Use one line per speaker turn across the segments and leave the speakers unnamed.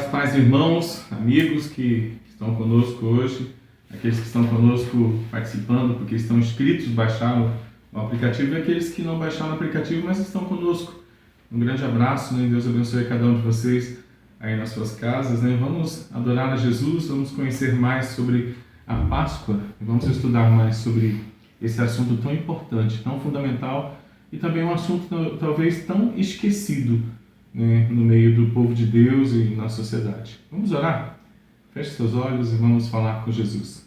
paz, irmãos, amigos que estão conosco hoje, aqueles que estão conosco participando porque estão inscritos, baixaram o aplicativo, e aqueles que não baixaram o aplicativo, mas estão conosco. Um grande abraço, né? Deus abençoe cada um de vocês aí nas suas casas, né? Vamos adorar a Jesus, vamos conhecer mais sobre a Páscoa, vamos estudar mais sobre esse assunto tão importante, tão fundamental e também um assunto talvez tão esquecido, né, no meio do povo de Deus e na sociedade. Vamos orar? Feche seus olhos e vamos falar com Jesus.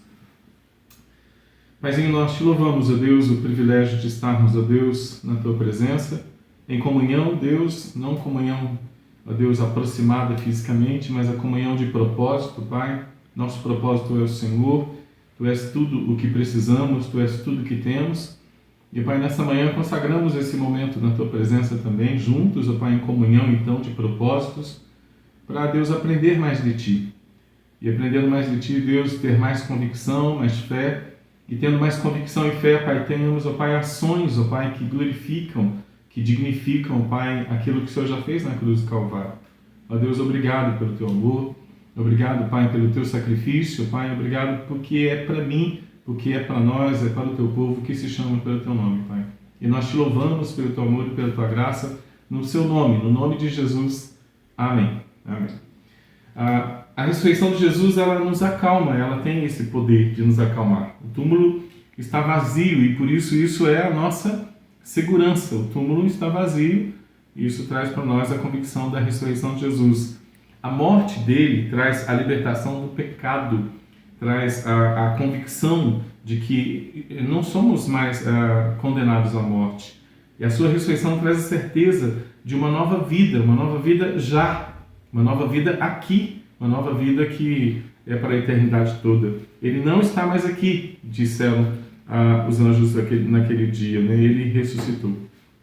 Paizinho, nós te louvamos, ó Deus, o privilégio de estarmos, ó Deus, na tua presença, em comunhão, Deus, não comunhão, ó Deus, aproximada fisicamente, mas a comunhão de propósito, Pai. Nosso propósito é o Senhor, Tu és tudo o que precisamos, Tu és tudo o que temos. E, Pai, nessa manhã consagramos esse momento na Tua presença também, juntos, ó Pai, em comunhão, então, de propósitos, para, Deus, aprender mais de Ti. E aprendendo mais de Ti, Deus, ter mais convicção, mais fé. E tendo mais convicção e fé, Pai, tenhamos, ó Pai, ações, ó Pai, que glorificam, que dignificam, Pai, aquilo que o Senhor já fez na cruz do Calvário. Ó Deus, obrigado pelo Teu amor. Obrigado, Pai, pelo Teu sacrifício. Pai, obrigado porque é para mim, porque é para nós, é para o Teu povo que se chama pelo Teu nome, Pai. E nós te louvamos pelo Teu amor e pela Tua graça, no Seu nome, no nome de Jesus. Amém. Amém. A ressurreição de Jesus, ela nos acalma, ela tem esse poder de nos acalmar. O túmulo está vazio e por isso é a nossa segurança. O túmulo está vazio e isso traz para nós a convicção da ressurreição de Jesus. A morte dele traz a libertação do pecado, traz a convicção de que não somos mais condenados à morte. E a sua ressurreição traz a certeza de uma nova vida já, uma nova vida aqui, uma nova vida que é para a eternidade toda. Ele não está mais aqui, disseram os anjos naquele dia, né? Ele ressuscitou.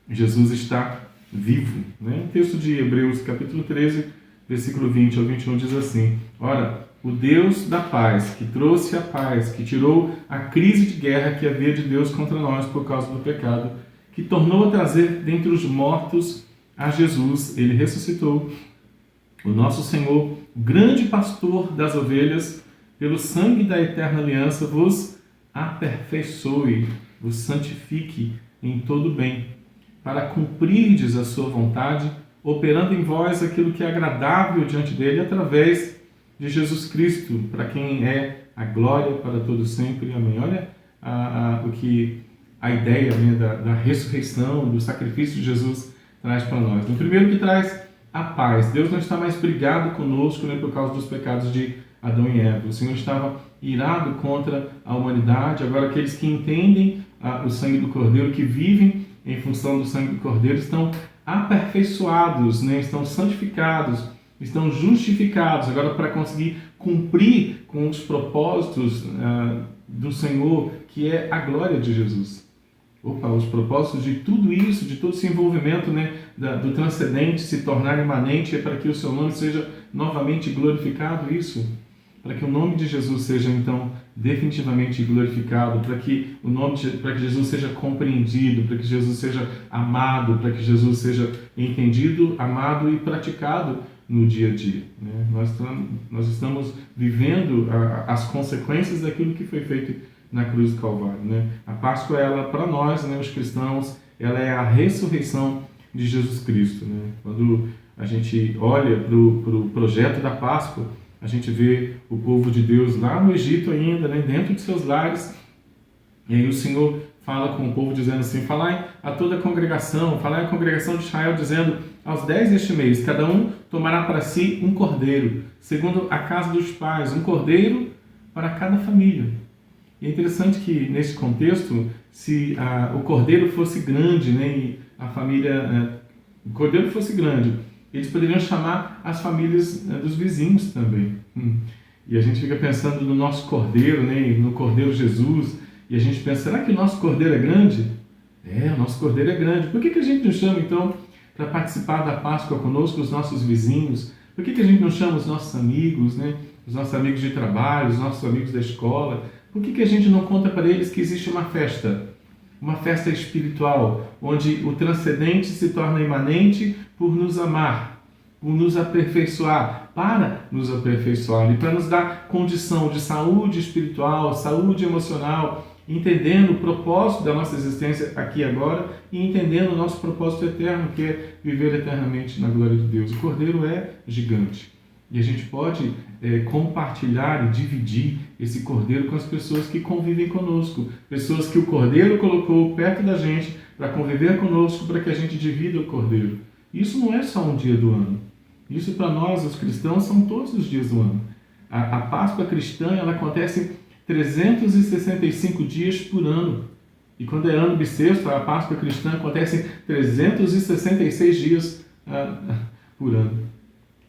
Jesus está vivo. Né? O texto de Hebreus, capítulo 13, versículo 20 ao 21 diz assim: Ora, o Deus da paz, que trouxe a paz, que tirou a crise de guerra que havia de Deus contra nós por causa do pecado, que tornou a trazer dentre os mortos a Jesus, ele ressuscitou, o nosso Senhor, grande pastor das ovelhas, pelo sangue da eterna aliança, vos aperfeiçoe, vos santifique em todo bem, para cumprirdes a sua vontade, operando em vós aquilo que é agradável diante dele, através de Jesus Cristo, para quem é a glória para todo sempre. Amém. Olha a ideia, né, da ressurreição, do sacrifício de Jesus traz para nós. No primeiro, que traz a paz. Deus não está mais brigado conosco, né, por causa dos pecados de Adão e Eva. O Senhor estava irado contra a humanidade. Agora, aqueles que entendem o sangue do Cordeiro, que vivem em função do sangue do Cordeiro, estão aperfeiçoados, né? Estão santificados, estão justificados, agora para conseguir cumprir com os propósitos do Senhor, que é a glória de Jesus. Os propósitos de tudo isso, de todo esse envolvimento, né, do transcendente se tornar imanente, é para que o seu nome seja novamente glorificado, isso, para que o nome de Jesus seja então definitivamente glorificado, para que Jesus seja compreendido, para que Jesus seja amado, para que Jesus seja entendido, amado e praticado no dia a dia. Né? Nós estamos vivendo as consequências daquilo que foi feito na cruz do Calvário. Né? A Páscoa, ela, para nós, né, os cristãos, ela é a ressurreição de Jesus Cristo. Né? Quando a gente olha para o projeto da Páscoa, a gente vê o povo de Deus lá no Egito ainda, né, dentro de seus lares, e aí o Senhor fala com o povo dizendo assim: falai a toda a congregação, falai a congregação de Israel, dizendo: aos 10 deste mês, cada um tomará para si um cordeiro, segundo a casa dos pais, um cordeiro para cada família. E é interessante que, nesse contexto, se o cordeiro fosse grande, né, e a família, o cordeiro fosse grande, eles poderiam chamar as famílias dos vizinhos também. E a gente fica pensando no nosso cordeiro, né, no cordeiro Jesus, e a gente pensa: será que o nosso cordeiro é grande? O nosso cordeiro é grande. Por que a gente não chama, então, para participar da Páscoa conosco os nossos vizinhos? Por que a gente não chama os nossos amigos, né, os nossos amigos de trabalho, os nossos amigos da escola? Por que a gente não conta para eles que existe uma festa espiritual, onde o transcendente se torna imanente por nos amar, nos aperfeiçoar, para nos aperfeiçoar e para nos dar condição de saúde espiritual, saúde emocional, entendendo o propósito da nossa existência aqui e agora e entendendo o nosso propósito eterno, que é viver eternamente na glória de Deus. O Cordeiro é gigante e a gente pode compartilhar e dividir esse Cordeiro com as pessoas que convivem conosco, pessoas que o Cordeiro colocou perto da gente para conviver conosco, para que a gente divida o Cordeiro. Isso não é só um dia do ano. Isso para nós, os cristãos, são todos os dias do ano. A Páscoa cristã, ela acontece 365 dias por ano. E quando é ano bissexto, a Páscoa cristã acontece 366 dias por ano.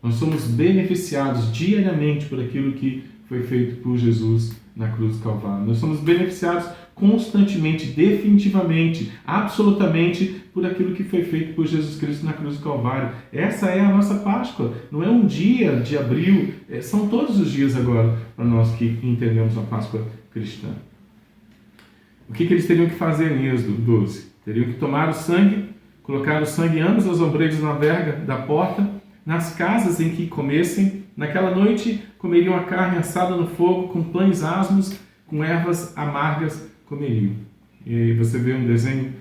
Nós somos beneficiados diariamente por aquilo que foi feito por Jesus na cruz do Calvário. Nós somos beneficiados constantemente, definitivamente, absolutamente por aquilo que foi feito por Jesus Cristo na cruz do Calvário. Essa é a nossa Páscoa. Não é um dia de abril, são todos os dias agora para nós que entendemos a Páscoa cristã. O que eles teriam que fazer em Êxodo 12? Teriam que tomar o sangue, colocar o sangue em ambos os ombreiros na verga da porta, nas casas em que comessem. Naquela noite comeriam a carne assada no fogo, com pães asmos, com ervas amargas comeriam. E aí você vê um desenho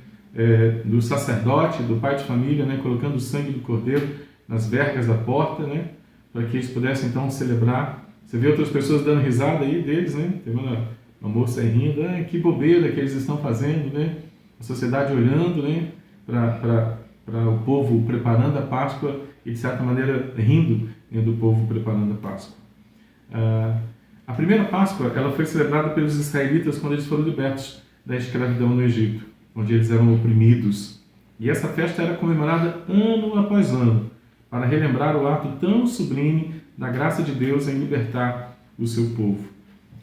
do sacerdote, do pai de família, né, colocando o sangue do cordeiro nas vergas da porta, né, para que eles pudessem então celebrar. Você vê outras pessoas dando risada aí deles, né? Tem uma moça aí rindo, que bobeira que eles estão fazendo, né? A sociedade olhando, né, para o povo preparando a Páscoa e de certa maneira rindo, né, do povo preparando a Páscoa. A primeira Páscoa ela foi celebrada pelos israelitas quando eles foram libertos da escravidão no Egito, onde eles eram oprimidos. E essa festa era comemorada ano após ano, para relembrar o ato tão sublime da graça de Deus em libertar o seu povo.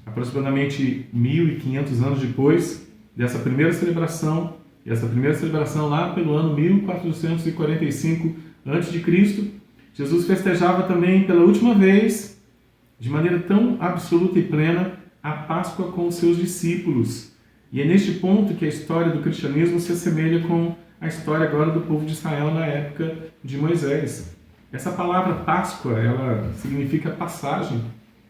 Aproximadamente 1.500 anos depois dessa primeira celebração, e essa primeira celebração lá pelo ano 1445 a.C., Jesus festejava também pela última vez, de maneira tão absoluta e plena, a Páscoa com os seus discípulos. E é neste ponto que a história do cristianismo se assemelha com a história agora do povo de Israel na época de Moisés. Essa palavra Páscoa, ela significa passagem.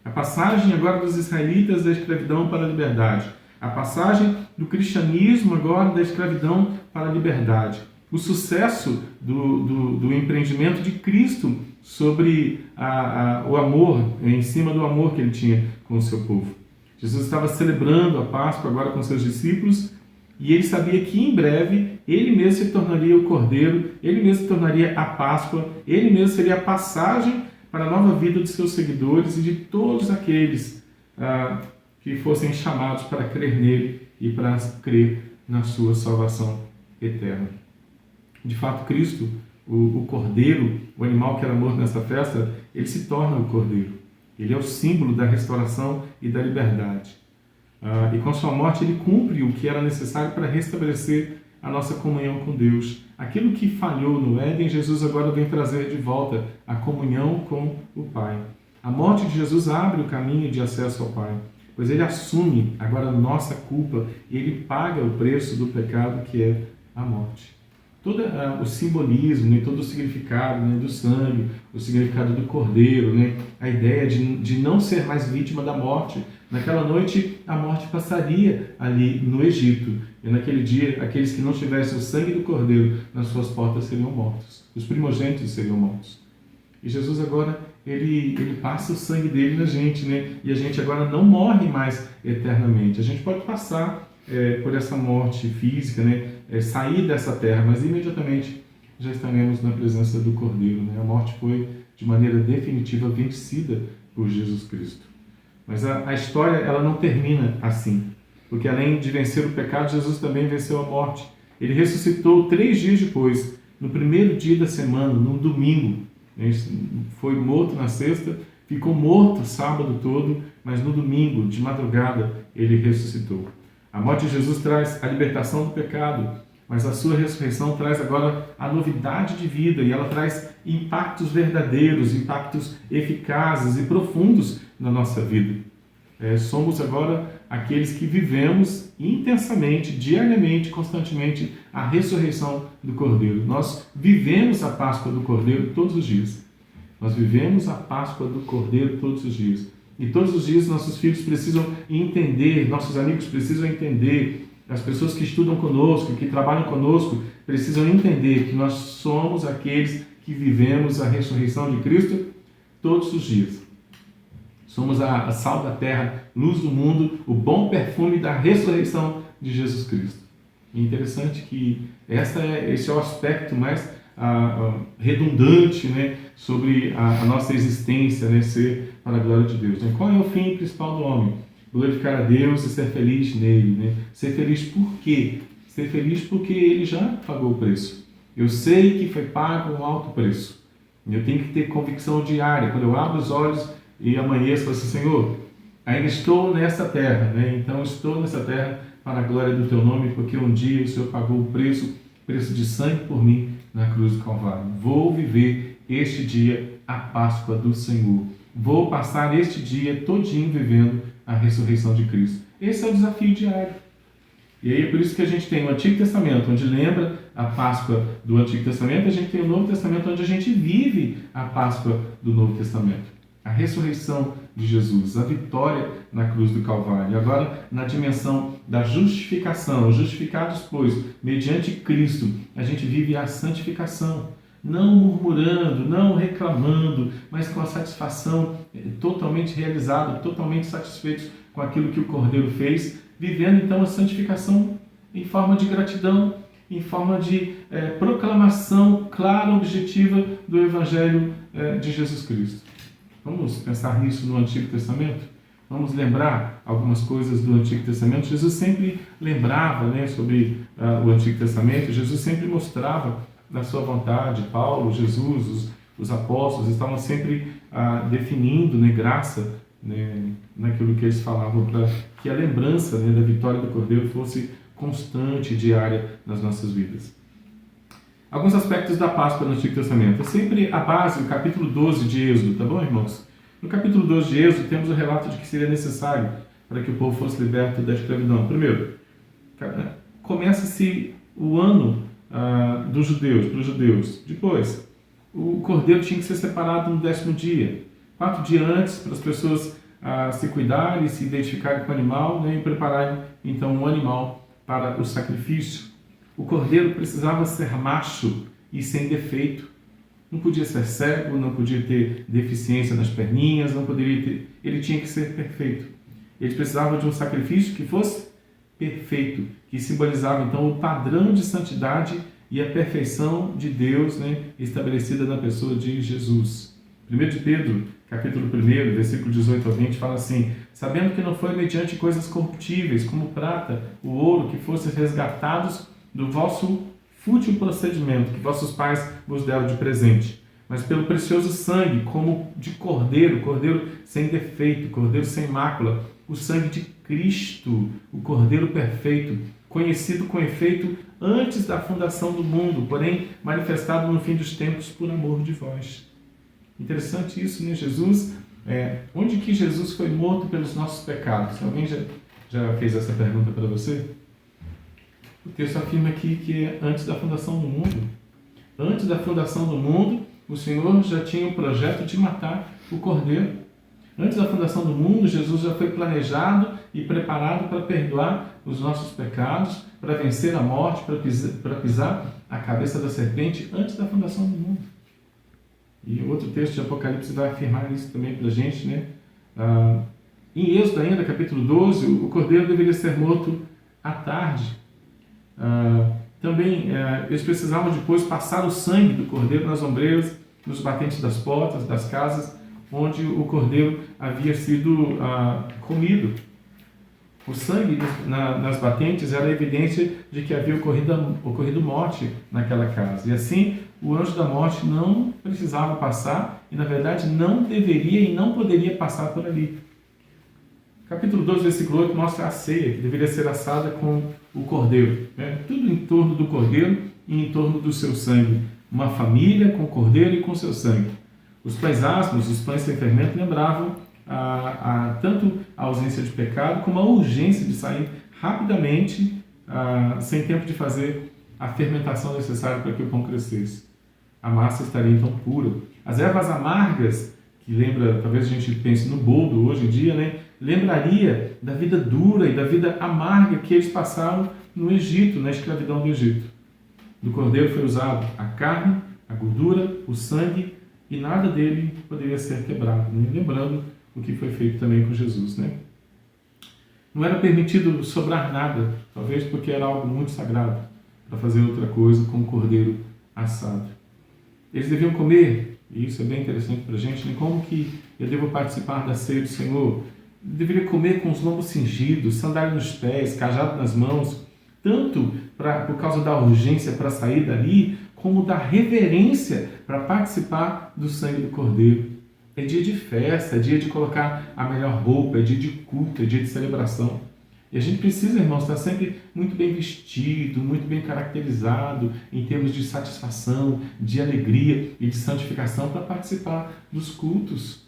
A passagem agora dos israelitas da escravidão para a liberdade. A passagem do cristianismo agora da escravidão para a liberdade. O sucesso do empreendimento de Cristo sobre o amor, em cima do amor que ele tinha com o seu povo. Jesus estava celebrando a Páscoa agora com seus discípulos e ele sabia que em breve ele mesmo se tornaria o Cordeiro, ele mesmo se tornaria a Páscoa, ele mesmo seria a passagem para a nova vida dos seus seguidores e de todos aqueles que fossem chamados para crer nele e para crer na sua salvação eterna. De fato, Cristo, o Cordeiro, o animal que era morto nessa festa, ele se torna o Cordeiro. Ele é o símbolo da restauração e da liberdade. E com sua morte ele cumpre o que era necessário para restabelecer a nossa comunhão com Deus. Aquilo que falhou no Éden, Jesus agora vem trazer de volta a comunhão com o Pai. A morte de Jesus abre o caminho de acesso ao Pai, pois ele assume agora a nossa culpa e ele paga o preço do pecado que é a morte. Todo o simbolismo, né, todo o significado, né, do sangue, o significado do cordeiro, né, a ideia de não ser mais vítima da morte. Naquela noite, a morte passaria ali no Egito. E naquele dia, aqueles que não tivessem o sangue do cordeiro nas suas portas seriam mortos. Os primogênitos seriam mortos. E Jesus agora, ele passa o sangue dele na gente, né? E a gente agora não morre mais eternamente. A gente pode passar por essa morte física, né? Sair dessa terra, mas imediatamente já estaremos na presença do Cordeiro, né? A morte foi, de maneira definitiva, vencida por Jesus Cristo. Mas a história ela não termina assim, porque além de vencer o pecado, Jesus também venceu a morte. Ele ressuscitou 3 dias depois, no primeiro dia da semana, no domingo. Ele foi morto na sexta, ficou morto sábado todo, mas no domingo, de madrugada, ele ressuscitou. A morte de Jesus traz a libertação do pecado, mas a sua ressurreição traz agora a novidade de vida e ela traz impactos verdadeiros, impactos eficazes e profundos na nossa vida. Somos agora aqueles que vivemos intensamente, diariamente, constantemente a ressurreição do Cordeiro. Nós vivemos a Páscoa do Cordeiro todos os dias. Nós vivemos a Páscoa do Cordeiro todos os dias. E todos os dias nossos filhos precisam entender, nossos amigos precisam entender, as pessoas que estudam conosco, que trabalham conosco, precisam entender que nós somos aqueles que vivemos a ressurreição de Cristo todos os dias. Somos a sal da terra, luz do mundo, o bom perfume da ressurreição de Jesus Cristo. E é interessante que esse é o aspecto mais redundante, né, sobre a nossa existência, né, ser para a glória de Deus. Né? Qual é o fim principal do homem? Glorificar a Deus e ser feliz nele. Né? Ser feliz por quê? Ser feliz porque ele já pagou o preço. Eu sei que foi pago um alto preço. Eu tenho que ter convicção diária. Quando eu abro os olhos e amanheço, eu falo assim, Senhor, ainda estou nessa terra, né? Então estou nessa terra para a glória do Teu nome, porque um dia o Senhor pagou o preço de sangue por mim na cruz do Calvário. Vou viver este dia a Páscoa do Senhor. Vou passar este dia todinho vivendo a ressurreição de Cristo. Esse é o desafio diário. E aí é por isso que a gente tem o Antigo Testamento, onde lembra a Páscoa do Antigo Testamento, a gente tem o Novo Testamento, onde a gente vive a Páscoa do Novo Testamento. A ressurreição de Jesus, a vitória na cruz do Calvário. E agora, na dimensão da justificação, justificados, pois, mediante Cristo, a gente vive a santificação, não murmurando, não reclamando, mas com a satisfação totalmente realizada, totalmente satisfeitos com aquilo que o Cordeiro fez, vivendo então a santificação em forma de gratidão, em forma de proclamação clara, objetiva do Evangelho de Jesus Cristo. Vamos pensar nisso no Antigo Testamento? Vamos lembrar algumas coisas do Antigo Testamento? Jesus sempre lembrava, né, sobre o Antigo Testamento, Jesus sempre mostrava da sua vontade. Paulo, Jesus, os apóstolos estavam sempre definindo, né, graça, né, naquilo que eles falavam, para que a lembrança, né, da vitória do Cordeiro fosse constante e diária nas nossas vidas. Alguns aspectos da Páscoa no Antigo Testamento. É sempre a base, o capítulo 12 de Êxodo, tá bom, irmãos? No capítulo 12 de Êxodo temos o relato de que seria necessário para que o povo fosse liberto da escravidão. Primeiro, começa-se o ano dos judeus, para os judeus. Depois, o cordeiro tinha que ser separado no 10º dia. 4 dias antes, para as pessoas se cuidarem, se identificarem com o animal, né, e prepararem então um animal para o sacrifício. O cordeiro precisava ser macho e sem defeito. Não podia ser cego, não podia ter deficiência nas perninhas, não poderia ter... Ele tinha que ser perfeito. Eles precisavam de um sacrifício que fosse perfeito, que simbolizava então o padrão de santidade e a perfeição de Deus, né, estabelecida na pessoa de Jesus. 1 de Pedro, capítulo 1, versículo 18 a 20, fala assim: sabendo que não foi mediante coisas corruptíveis, como prata, o ouro, que fossem resgatados do vosso fútil procedimento, que vossos pais vos deram de presente, mas pelo precioso sangue, como de cordeiro, cordeiro sem defeito, cordeiro sem mácula, o sangue de Cristo, o cordeiro perfeito, conhecido com efeito antes da fundação do mundo, porém manifestado no fim dos tempos por amor de vós. Interessante isso, né? Jesus, onde que Jesus foi morto pelos nossos pecados? Alguém já fez essa pergunta para você? O texto afirma aqui que é antes da fundação do mundo. Antes da fundação do mundo, o Senhor já tinha o projeto de matar o Cordeiro. Antes da fundação do mundo, Jesus já foi planejado e preparado para perdoar os nossos pecados, para vencer a morte, para pisar a cabeça da serpente antes da fundação do mundo. E outro texto de Apocalipse vai afirmar isso também para a gente, né? Em Êxodo ainda, capítulo 12, o Cordeiro deveria ser morto à tarde. Também eles precisavam depois passar o sangue do Cordeiro nas ombreiras, nos batentes das portas, das casas, onde o Cordeiro havia sido comido. O sangue nas batentes era a evidência de que havia ocorrido morte naquela casa. E assim, o anjo da morte não precisava passar e, na verdade, não deveria e não poderia passar por ali. Capítulo 12, versículo 8, mostra a ceia, que deveria ser assada com o Cordeiro. Né? Tudo em torno do Cordeiro e em torno do seu sangue. Uma família com o Cordeiro e com seu sangue. Os pães asmos, os pães sem fermento, lembravam tanto a ausência de pecado como a urgência de sair rapidamente, sem tempo de fazer a fermentação necessária para que o pão crescesse. a massa estaria então pura. As ervas amargas, que lembra, talvez a gente pense no boldo hoje em dia, né? Lembraria da vida dura e da vida amarga que eles passaram no Egito, na escravidão do Egito. Do cordeiro foi usado a carne, a gordura, o sangue, e nada dele poderia ser quebrado, né? Lembrando o que foi feito também com Jesus, né? Não era permitido sobrar nada, talvez porque era algo muito sagrado, para fazer outra coisa com o cordeiro assado. Eles deviam comer, e isso é bem interessante para a gente, né? Como que eu devo participar da ceia do Senhor? Eu deveria comer com os lombos cingidos, sandália nos pés, cajado nas mãos, tanto por causa da urgência para sair dali, como da reverência para participar do sangue do Cordeiro. É dia de festa, é dia de colocar a melhor roupa, é dia de culto, é dia de celebração. E a gente precisa, irmãos, estar sempre muito bem vestido, muito bem caracterizado em termos de satisfação, de alegria e de santificação para participar dos cultos.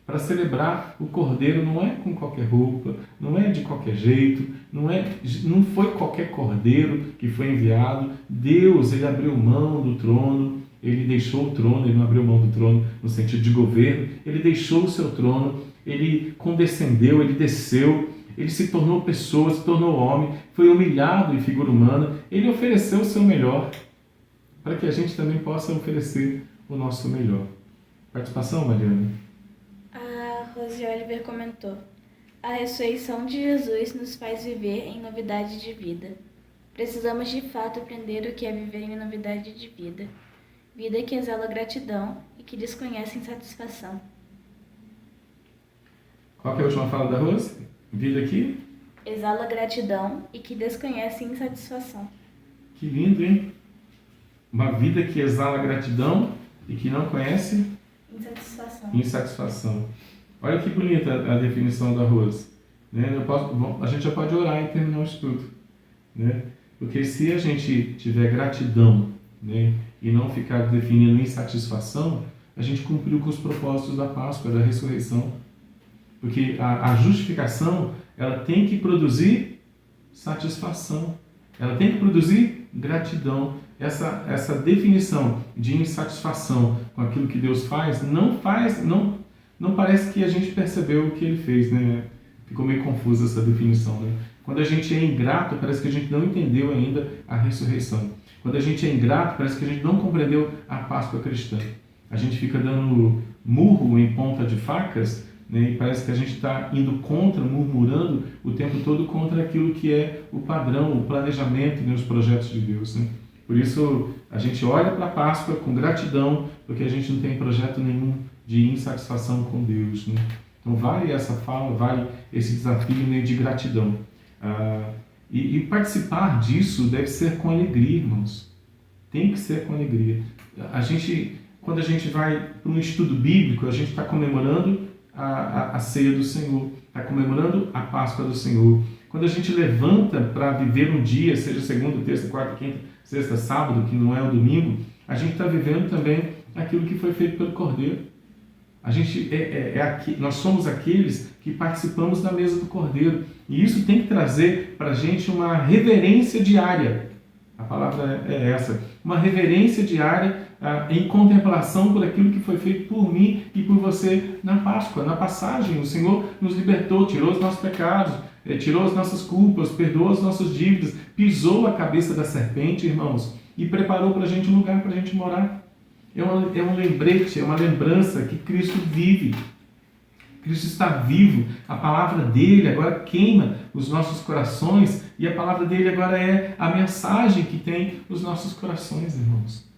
Para celebrar o Cordeiro não é com qualquer roupa, não é de qualquer jeito, não foi qualquer Cordeiro que foi enviado. Deus, Ele abriu mão do trono, Ele deixou o trono, Ele não abriu mão do trono no sentido de governo, Ele deixou o seu trono, Ele condescendeu, Ele desceu, Ele se tornou pessoa, se tornou homem, foi humilhado em figura humana, Ele ofereceu o seu melhor, para que a gente também possa oferecer o nosso melhor. Participação, Mariana?
Rosi Oliver comentou: a ressurreição de Jesus nos faz viver em novidade de vida. Precisamos de fato aprender o que é viver em novidade de vida. Vida que exala gratidão e que desconhece insatisfação.
Qual que é a última fala da Rose? Vida que
exala gratidão e que desconhece insatisfação.
Que lindo, hein? Uma vida que exala gratidão e que não conhece insatisfação. Olha que bonita a definição da Rose. Né? A gente já pode orar e terminar o estudo. Né? Porque se a gente tiver gratidão, né, e não ficar definindo insatisfação, a gente cumpriu com os propósitos da Páscoa, da ressurreição. Porque a justificação, ela tem que produzir satisfação. Ela tem que produzir gratidão. Essa definição de insatisfação com aquilo que Deus faz, não parece que a gente percebeu o que Ele fez, né? Ficou meio confusa essa definição, né? Quando a gente é ingrato, parece que a gente não entendeu ainda a ressurreição. Quando a gente é ingrato, parece que a gente não compreendeu a Páscoa cristã. A gente fica dando murro em ponta de facas, né? E parece que a gente está indo contra, murmurando o tempo todo contra aquilo que é o padrão, o planejamento, né? Os projetos de Deus, né? Por isso, a gente olha para a Páscoa com gratidão, porque a gente não tem projeto nenhum de insatisfação com Deus, né? Então, vale essa fala, vale esse desafio, né, de gratidão. E participar disso deve ser com alegria, irmãos. Tem que ser com alegria. Quando a gente vai para um estudo bíblico, a gente está comemorando a ceia do Senhor, está comemorando a Páscoa do Senhor. Quando a gente levanta para viver um dia, seja segunda, terça, quarta, quinta, sexta, sábado, que não é o domingo, a gente está vivendo também aquilo que foi feito pelo Cordeiro. Nós somos aqueles que participamos da mesa do Cordeiro. E isso tem que trazer para a gente uma reverência diária. A palavra é essa. Uma reverência diária em contemplação por aquilo que foi feito por mim e por você na Páscoa. Na passagem, o Senhor nos libertou, tirou os nossos pecados, tirou as nossas culpas, perdoou as nossas dívidas, pisou a cabeça da serpente, irmãos, e preparou para a gente um lugar para a gente morar. É um lembrete, é uma lembrança que Cristo vive. Cristo está vivo. A palavra dele agora queima os nossos corações e a palavra dele agora é a mensagem que tem os nossos corações, irmãos.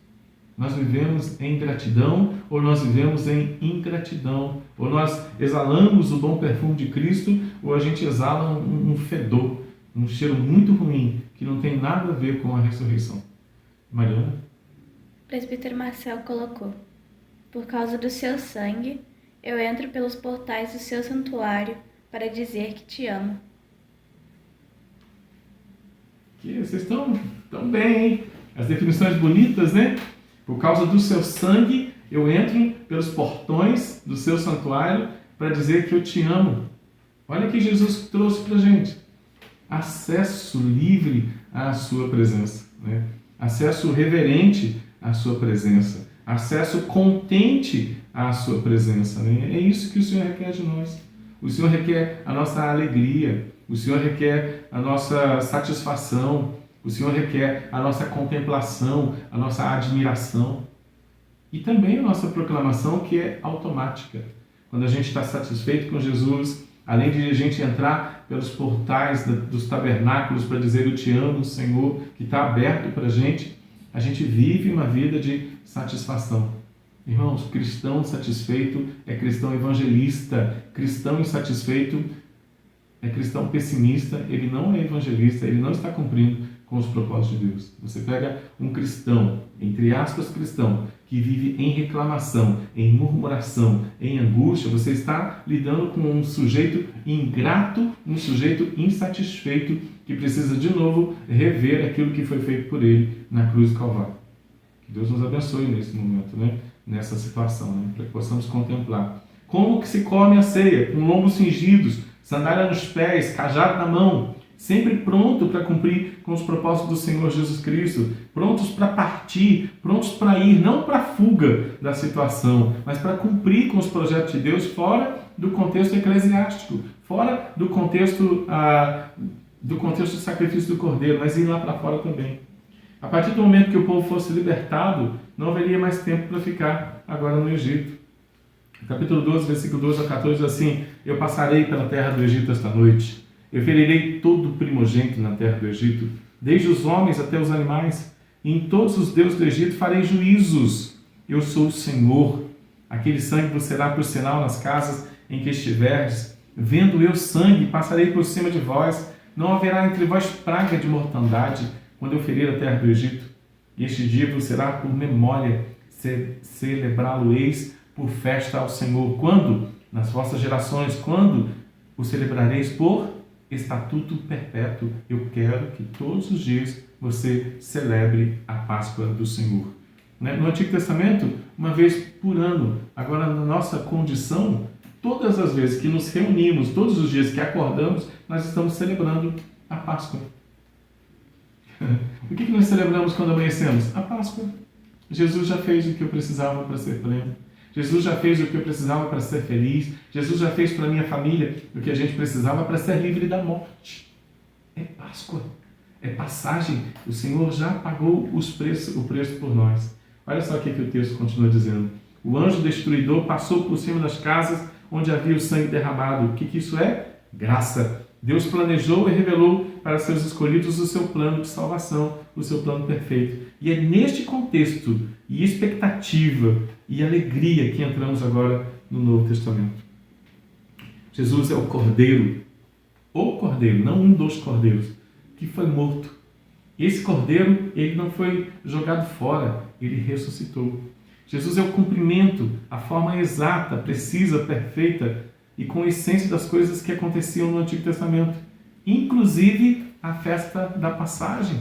Nós vivemos em gratidão ou nós vivemos em ingratidão? Ou nós exalamos o bom perfume de Cristo ou a gente exala um fedor, um cheiro muito ruim que não tem nada a ver com a ressurreição? Mariana?
O presbítero Marcel colocou: por causa do seu sangue, eu entro pelos portais do seu santuário para dizer que te amo.
Vocês estão bem, hein? As definições bonitas, né? Por causa do seu sangue, eu entro pelos portões do seu santuário para dizer que eu te amo. Olha que Jesus trouxe para a gente. Acesso livre à sua presença, né? Acesso reverente à sua presença. acesso contente à sua presença. Né? É isso que o Senhor requer de nós. O Senhor requer a nossa alegria, o Senhor requer a nossa satisfação, o Senhor requer a nossa contemplação, a nossa admiração e também a nossa proclamação, que é automática. Quando a gente está satisfeito com Jesus, além de a gente entrar pelos portais dos tabernáculos para dizer eu te amo, Senhor, que está aberto para a gente vive uma vida de satisfação. Irmãos, cristão satisfeito é cristão evangelista. Cristão insatisfeito é cristão pessimista, ele não é evangelista, ele não está cumprindo com os propósitos de Deus. Você pega um cristão, entre aspas cristão, que vive em reclamação, em murmuração, em angústia, você está lidando com um sujeito ingrato, um sujeito insatisfeito, que precisa de novo rever aquilo que foi feito por ele na cruz do Calvário. Que Deus nos abençoe nesse momento, né? Nessa situação, né? Para que possamos contemplar. Como que se come a ceia? Com lombos cingidos, sandália nos pés, cajado na mão, sempre pronto para cumprir com os propósitos do Senhor Jesus Cristo, prontos para partir, prontos para ir, não para a fuga da situação, mas para cumprir com os projetos de Deus fora do contexto eclesiástico, fora do contexto do sacrifício do Cordeiro, mas ir lá para fora também. A partir do momento que o povo fosse libertado, não haveria mais tempo para ficar agora no Egito. Capítulo 12, versículo 12 a 14 diz assim: eu passarei pela terra do Egito esta noite. Eu ferirei todo o primogênito na terra do Egito, desde os homens até os animais. E em todos os deuses do Egito farei juízos. Eu sou o Senhor. Aquele sangue vos será por sinal nas casas em que estiverdes. Vendo eu sangue, passarei por cima de vós. Não haverá entre vós praga de mortandade, quando eu ferir a terra do Egito. E este dia vos será por memória, celebrá-lo-eis por festa ao Senhor. Quando? Nas vossas gerações. Quando o celebrareis por estatuto perpétuo. Eu quero que todos os dias você celebre a Páscoa do Senhor. No Antigo Testamento, uma vez por ano. Agora, na nossa condição, todas as vezes que nos reunimos, todos os dias que acordamos, nós estamos celebrando a Páscoa. O que nós celebramos quando amanhecemos? A Páscoa. Jesus já fez o que eu precisava para ser pleno. Jesus já fez o que eu precisava para ser feliz. Jesus já fez para a minha família o que a gente precisava para ser livre da morte. É Páscoa. É passagem. O Senhor já pagou o preço por nós. Olha só o que o texto continua dizendo. O anjo destruidor passou por cima das casas onde havia o sangue derramado. O que isso é? Graça. Deus planejou e revelou para seus escolhidos o seu plano de salvação, o seu plano perfeito. E é neste contexto e expectativa e alegria que entramos agora no Novo Testamento. Jesus é o Cordeiro, não um dos Cordeiros, que foi morto. Esse Cordeiro, ele não foi jogado fora, ele ressuscitou. Jesus é o cumprimento, a forma exata, precisa, perfeita e com a essência das coisas que aconteciam no Antigo Testamento, inclusive a festa da passagem.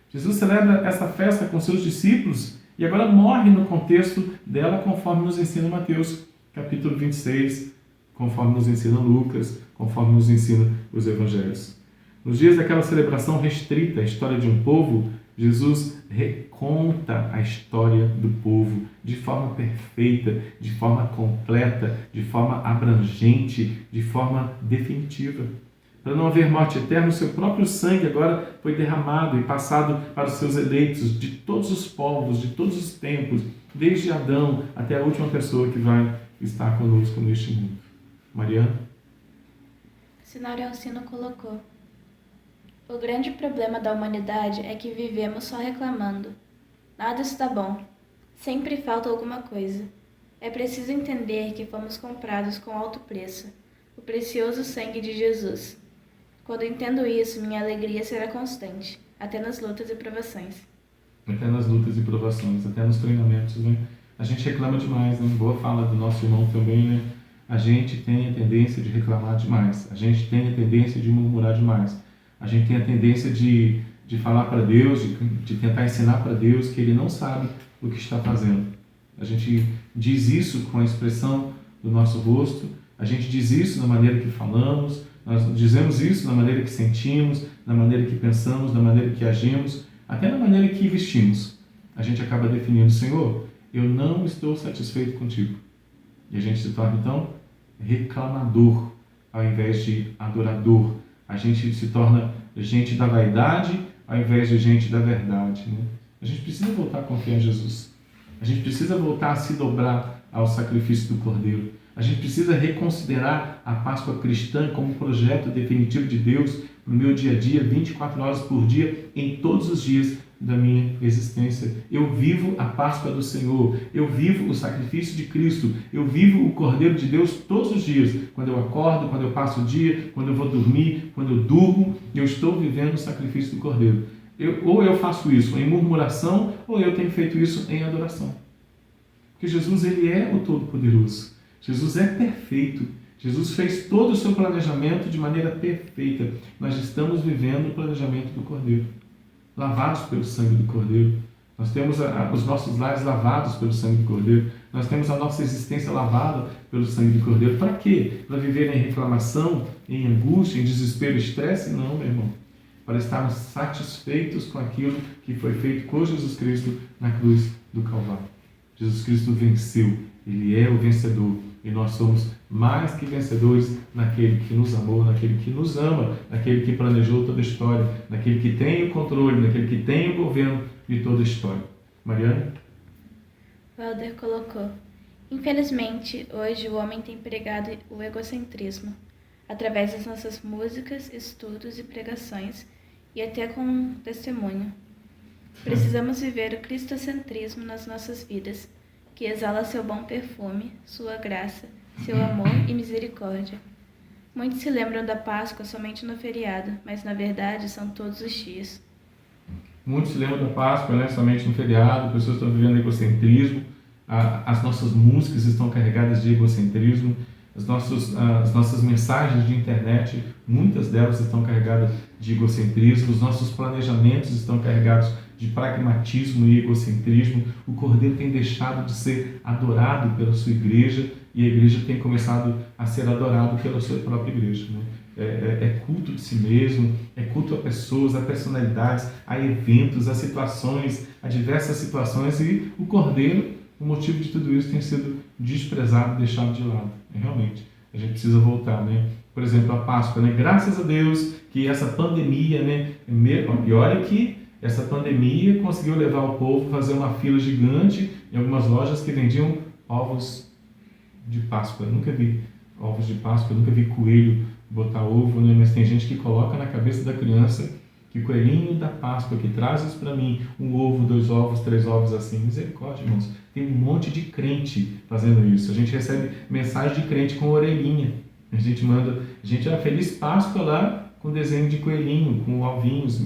Jesus celebra essa festa com seus discípulos e agora morre no contexto dela, conforme nos ensina Mateus, capítulo 26, conforme nos ensina Lucas, conforme nos ensina os Evangelhos. Nos dias daquela celebração restrita à história de um povo, Jesus reconta a história do povo de forma perfeita, de forma completa, de forma abrangente, de forma definitiva. Para não haver morte eterna, o seu próprio sangue agora foi derramado e passado para os seus eleitos de todos os povos, de todos os tempos, desde Adão até a última pessoa que vai estar conosco neste mundo. Mariana?
Sinório Alcino colocou: o grande problema da humanidade é que vivemos só reclamando. Nada está bom. Sempre falta alguma coisa. É preciso entender que fomos comprados com alto preço, o precioso sangue de Jesus. Quando entendo isso, minha alegria será constante, até nas lutas e provações.
Até nas lutas e provações, até nos treinamentos, né? A gente reclama demais, né? Boa fala do nosso irmão também, né? A gente tem a tendência de reclamar demais. A gente tem a tendência de murmurar demais. A gente tem a tendência de falar para Deus, de tentar ensinar para Deus que Ele não sabe o que está fazendo. A gente diz isso com a expressão do nosso rosto, a gente diz isso na maneira que falamos, nós dizemos isso na maneira que sentimos, na maneira que pensamos, na maneira que agimos, até na maneira que vestimos. A gente acaba definindo: Senhor, eu não estou satisfeito contigo. E a gente se torna, então, reclamador, ao invés de adorador. A gente se torna gente da vaidade, ao invés de gente da verdade, né? A gente precisa voltar a confiar em Jesus. A gente precisa voltar a se dobrar ao sacrifício do Cordeiro. A gente precisa reconsiderar a Páscoa cristã como um projeto definitivo de Deus no meu dia a dia, 24 horas por dia, em todos os dias da minha existência. Eu vivo a Páscoa do Senhor, eu vivo o sacrifício de Cristo, eu vivo o Cordeiro de Deus todos os dias. Quando eu acordo, quando eu passo o dia, quando eu vou dormir, quando eu durmo, eu estou vivendo o sacrifício do Cordeiro. Ou eu faço isso em murmuração, ou eu tenho feito isso em adoração. Porque Jesus, ele é o Todo-Poderoso. Jesus é perfeito. Jesus fez todo o seu planejamento de maneira perfeita. Nós estamos vivendo o planejamento do Cordeiro, lavados pelo sangue do Cordeiro. Nós temos os nossos lares lavados pelo sangue do Cordeiro. Nós temos a nossa existência lavada pelo sangue do Cordeiro. Para quê? Para viver em reclamação, em angústia, em desespero, estresse? Não, meu irmão. Para estarmos satisfeitos com aquilo que foi feito por Jesus Cristo na cruz do Calvário. Jesus Cristo venceu. Ele é o vencedor. E nós somos mais que vencedores naquele que nos amou, naquele que nos ama, naquele que planejou toda a história, naquele que tem o controle, naquele que tem o governo de toda a história. Mariana?
Walder colocou: infelizmente, hoje o homem tem pregado o egocentrismo, através das nossas músicas, estudos e pregações, e até com testemunho. Precisamos viver o cristocentrismo nas nossas vidas, que exala seu bom perfume, sua graça, seu amor e misericórdia. Muitos se lembram da Páscoa somente no feriado, mas na verdade são todos os dias.
Muitos se lembram da Páscoa, né, somente no feriado, pessoas estão vivendo egocentrismo, as nossas músicas estão carregadas de egocentrismo, as nossas mensagens de internet, muitas delas estão carregadas de egocentrismo, os nossos planejamentos estão carregados de pragmatismo e egocentrismo. O Cordeiro tem deixado de ser adorado pela sua igreja e a igreja tem começado a ser adorada pela sua própria igreja, né? É culto de si mesmo, é culto a pessoas, a personalidades, a eventos, a situações, a diversas situações, e o Cordeiro, o motivo de tudo isso, tem sido desprezado, deixado de lado. Realmente, a gente precisa voltar, né? Por exemplo, a Páscoa, né? Graças a Deus que essa pandemia, né? E olha que essa pandemia conseguiu levar o povo a fazer uma fila gigante em algumas lojas que vendiam ovos de Páscoa. Eu nunca vi ovos de Páscoa, eu nunca vi coelho botar ovo, né? Mas tem gente que coloca na cabeça da criança que o coelhinho da Páscoa que traz isso para mim, 1 ovo, 2 ovos, 3 ovos, assim. Misericórdia, irmãos. Tem um monte de crente fazendo isso. A gente recebe mensagem de crente com orelhinha. A gente Feliz Páscoa lá com desenho de coelhinho, com ovinhos.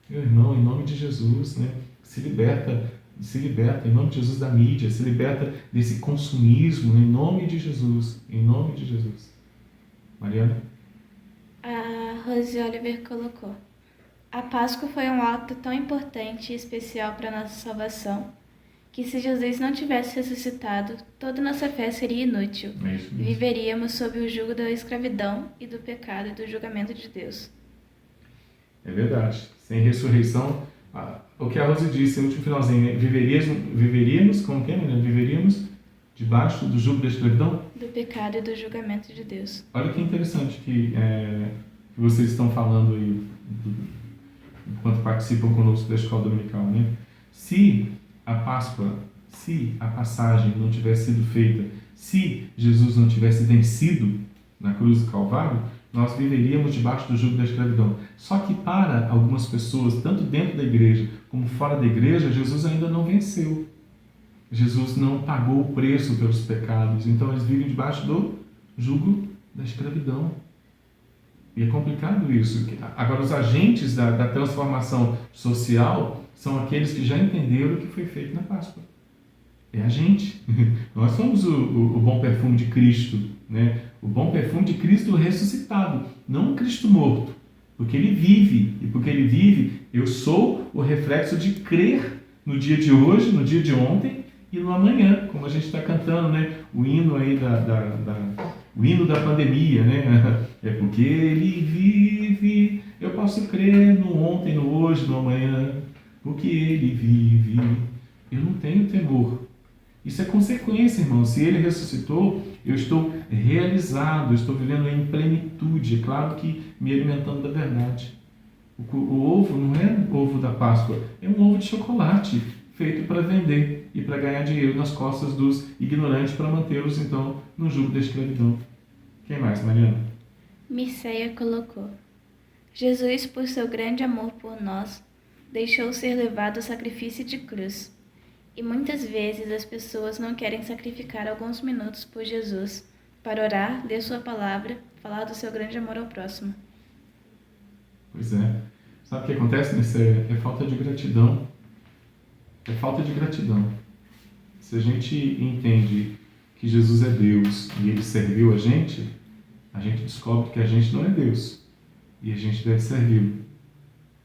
Meu irmão, em nome de Jesus, né? Se liberta em nome de Jesus da mídia, se liberta desse consumismo, em nome de Jesus, Mariana?
A Rose Oliver colocou: a Páscoa foi um ato tão importante e especial para a nossa salvação, que se Jesus não tivesse ressuscitado, toda nossa fé seria inútil. Viveríamos sob o jugo da escravidão e do pecado e do julgamento de Deus.
É verdade. Sem ressurreição, o que a Rose disse no último finalzinho, né? Viveríamos como quem? Viveríamos debaixo do jugo da escravidão?
Do pecado e do julgamento de Deus.
Olha que interessante que vocês estão falando aí, enquanto participam conosco da escola dominical, né? Se a Páscoa, se a passagem não tivesse sido feita, se Jesus não tivesse vencido na cruz do Calvário, nós viveríamos debaixo do jugo da escravidão. Só que para algumas pessoas, tanto dentro da igreja como fora da igreja, Jesus ainda não venceu. Jesus não pagou o preço pelos pecados. Então eles vivem debaixo do jugo da escravidão. E é complicado isso. Agora, os agentes da transformação social são aqueles que já entenderam o que foi feito na Páscoa. É a gente. Nós somos o bom perfume de Cristo, né? O bom perfume de Cristo ressuscitado, não o Cristo morto. Porque Ele vive, e porque Ele vive, eu sou o reflexo de crer no dia de hoje, no dia de ontem e no amanhã, como a gente está cantando, né? O hino aí o hino da pandemia, né? É porque Ele vive, eu posso crer no ontem, no hoje, no amanhã, porque Ele vive. Eu não tenho temor Isso é consequência, irmão. Se ele ressuscitou, eu estou realizado, eu estou vivendo em plenitude. É claro que me alimentando da verdade. O ovo não é ovo da Páscoa, é um ovo de chocolate feito para vender e para ganhar dinheiro nas costas dos ignorantes para mantê-los, então, no jugo da escravidão. Quem mais, Mariana?
Mirceia colocou: Jesus, por seu grande amor por nós, deixou ser levado ao sacrifício de cruz. E muitas vezes as pessoas não querem sacrificar alguns minutos por Jesus para orar, ler sua palavra, falar do seu grande amor ao próximo.
Pois é. Sabe o que acontece, Mirceia? É falta de gratidão. É falta de gratidão. Se a gente entende que Jesus é Deus e Ele serviu a gente descobre que a gente não é Deus e a gente deve servi-lo.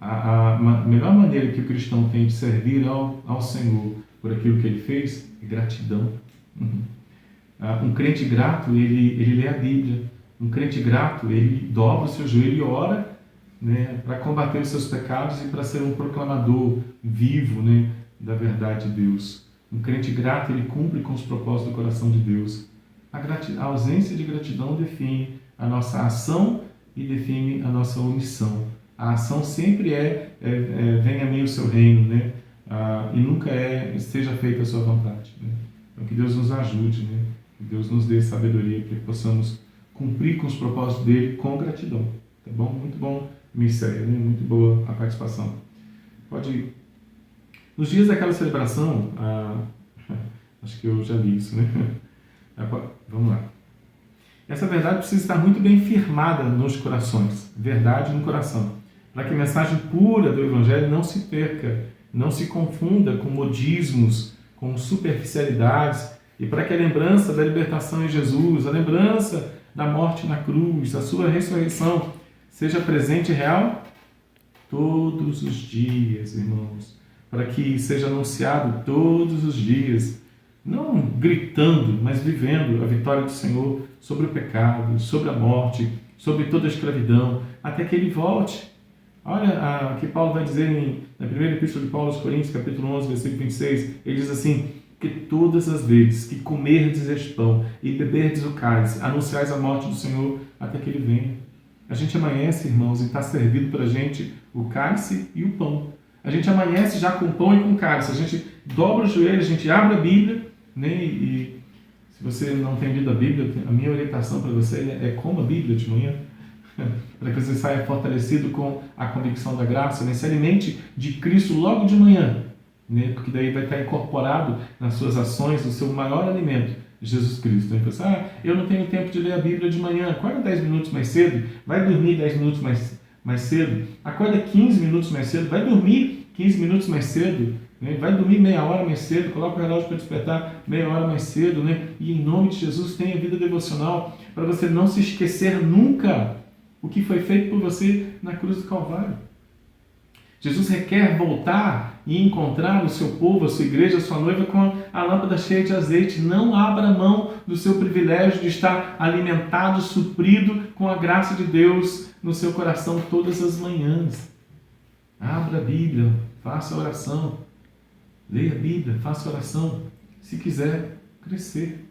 A melhor maneira que o cristão tem de servir ao Senhor por aquilo que Ele fez é gratidão. Um crente grato, ele lê a Bíblia. Um crente grato, ele dobra o seu joelho e ora, né, para combater os seus pecados e para ser um proclamador vivo, né, da verdade de Deus. Um crente grato, ele cumpre com os propósitos do coração de Deus. A ausência de gratidão define a nossa ação e define a nossa omissão. A ação sempre venha a mim o seu reino, né? E nunca seja feita a sua vontade. Né? Então que Deus nos ajude, né? Que Deus nos dê sabedoria para que possamos cumprir com os propósitos dele com gratidão. Tá bom? Muito bom, Mirceia, né? Muito boa a participação. Pode ir. Nos dias daquela celebração, acho que eu já li isso, né? Vamos lá. Essa verdade precisa estar muito bem firmada nos corações, verdade no coração, para que a mensagem pura do Evangelho não se perca, não se confunda com modismos, com superficialidades, e para que a lembrança da libertação em Jesus, a lembrança da morte na cruz, a sua ressurreição, seja presente e real todos os dias, irmãos, para que seja anunciado todos os dias, não gritando, mas vivendo a vitória do Senhor sobre o pecado, sobre a morte, sobre toda a escravidão, até que Ele volte. Olha o que Paulo vai dizer na primeira epístola de Paulo aos Coríntios, capítulo 11, versículo 26. Ele diz assim: que todas as vezes que comerdes este pão e beberdes o cálice, anunciais a morte do Senhor até que Ele venha. A gente amanhece, irmãos, e está servido para a gente o cálice e o pão. A gente amanhece já com pão e com cálice. A gente dobra o joelho, a gente abre a Bíblia, né? E se você não tem lido a Bíblia, a minha orientação para você é coma a Bíblia de manhã, para que você saia fortalecido com a convicção da graça, né? Se alimente de Cristo logo de manhã, né? Porque daí vai estar incorporado nas suas ações o seu maior alimento, Jesus Cristo. Então, você eu não tenho tempo de ler a Bíblia de manhã, acorda 10 minutos mais cedo, vai dormir 10 minutos mais cedo, acorda 15 minutos mais cedo, vai dormir 15 minutos mais cedo, né? Vai dormir meia hora mais cedo, coloca o relógio para despertar meia hora mais cedo, né? E em nome de Jesus tenha vida devocional, para você não se esquecer nunca o que foi feito por você na cruz do Calvário. Jesus requer voltar e encontrar o seu povo, a sua igreja, a sua noiva com a lâmpada cheia de azeite. Não abra mão do seu privilégio de estar alimentado, suprido com a graça de Deus no seu coração todas as manhãs. Abra a Bíblia, faça oração. Leia a Bíblia, faça oração. Se quiser crescer.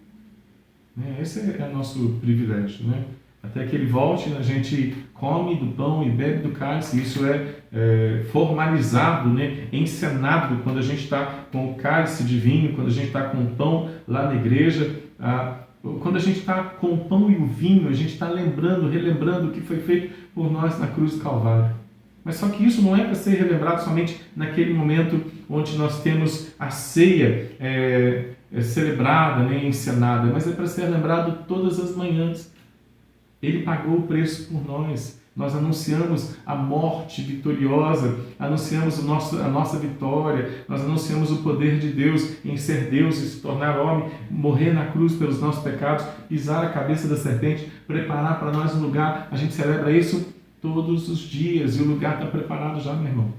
Esse é o nosso privilégio, né? Até que Ele volte, a gente come do pão e bebe do cálice. Isso é formalizado, né? Encenado quando a gente está com o cálice de vinho, quando a gente está com o pão lá na igreja. Quando a gente está com o pão e o vinho, a gente está relembrando o que foi feito por nós na cruz do Calvário. Mas só que isso não é para ser relembrado somente naquele momento onde nós temos a ceia celebrada, né? Encenada, mas é para ser lembrado todas as manhãs. Ele pagou o preço por nós. Nós anunciamos a morte vitoriosa, anunciamos a nossa vitória, nós anunciamos o poder de Deus em ser Deus e se tornar homem, morrer na cruz pelos nossos pecados, pisar a cabeça da serpente, preparar para nós um lugar. A gente celebra isso todos os dias e o lugar está preparado já, meu irmão.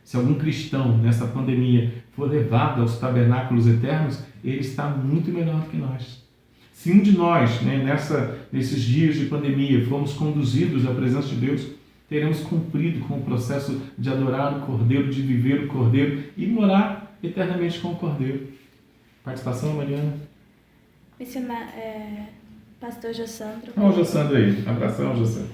Se algum cristão nessa pandemia for levado aos tabernáculos eternos, ele está muito melhor do que nós. Se um de nós, né, nesses dias de pandemia, formos conduzidos à presença de Deus, teremos cumprido com o processo de adorar o Cordeiro, de viver o Cordeiro e morar eternamente com o Cordeiro. Participação, Mariana?
Pastor Jossandro.
Olha o Jossandro aí. Abração, Jossandro.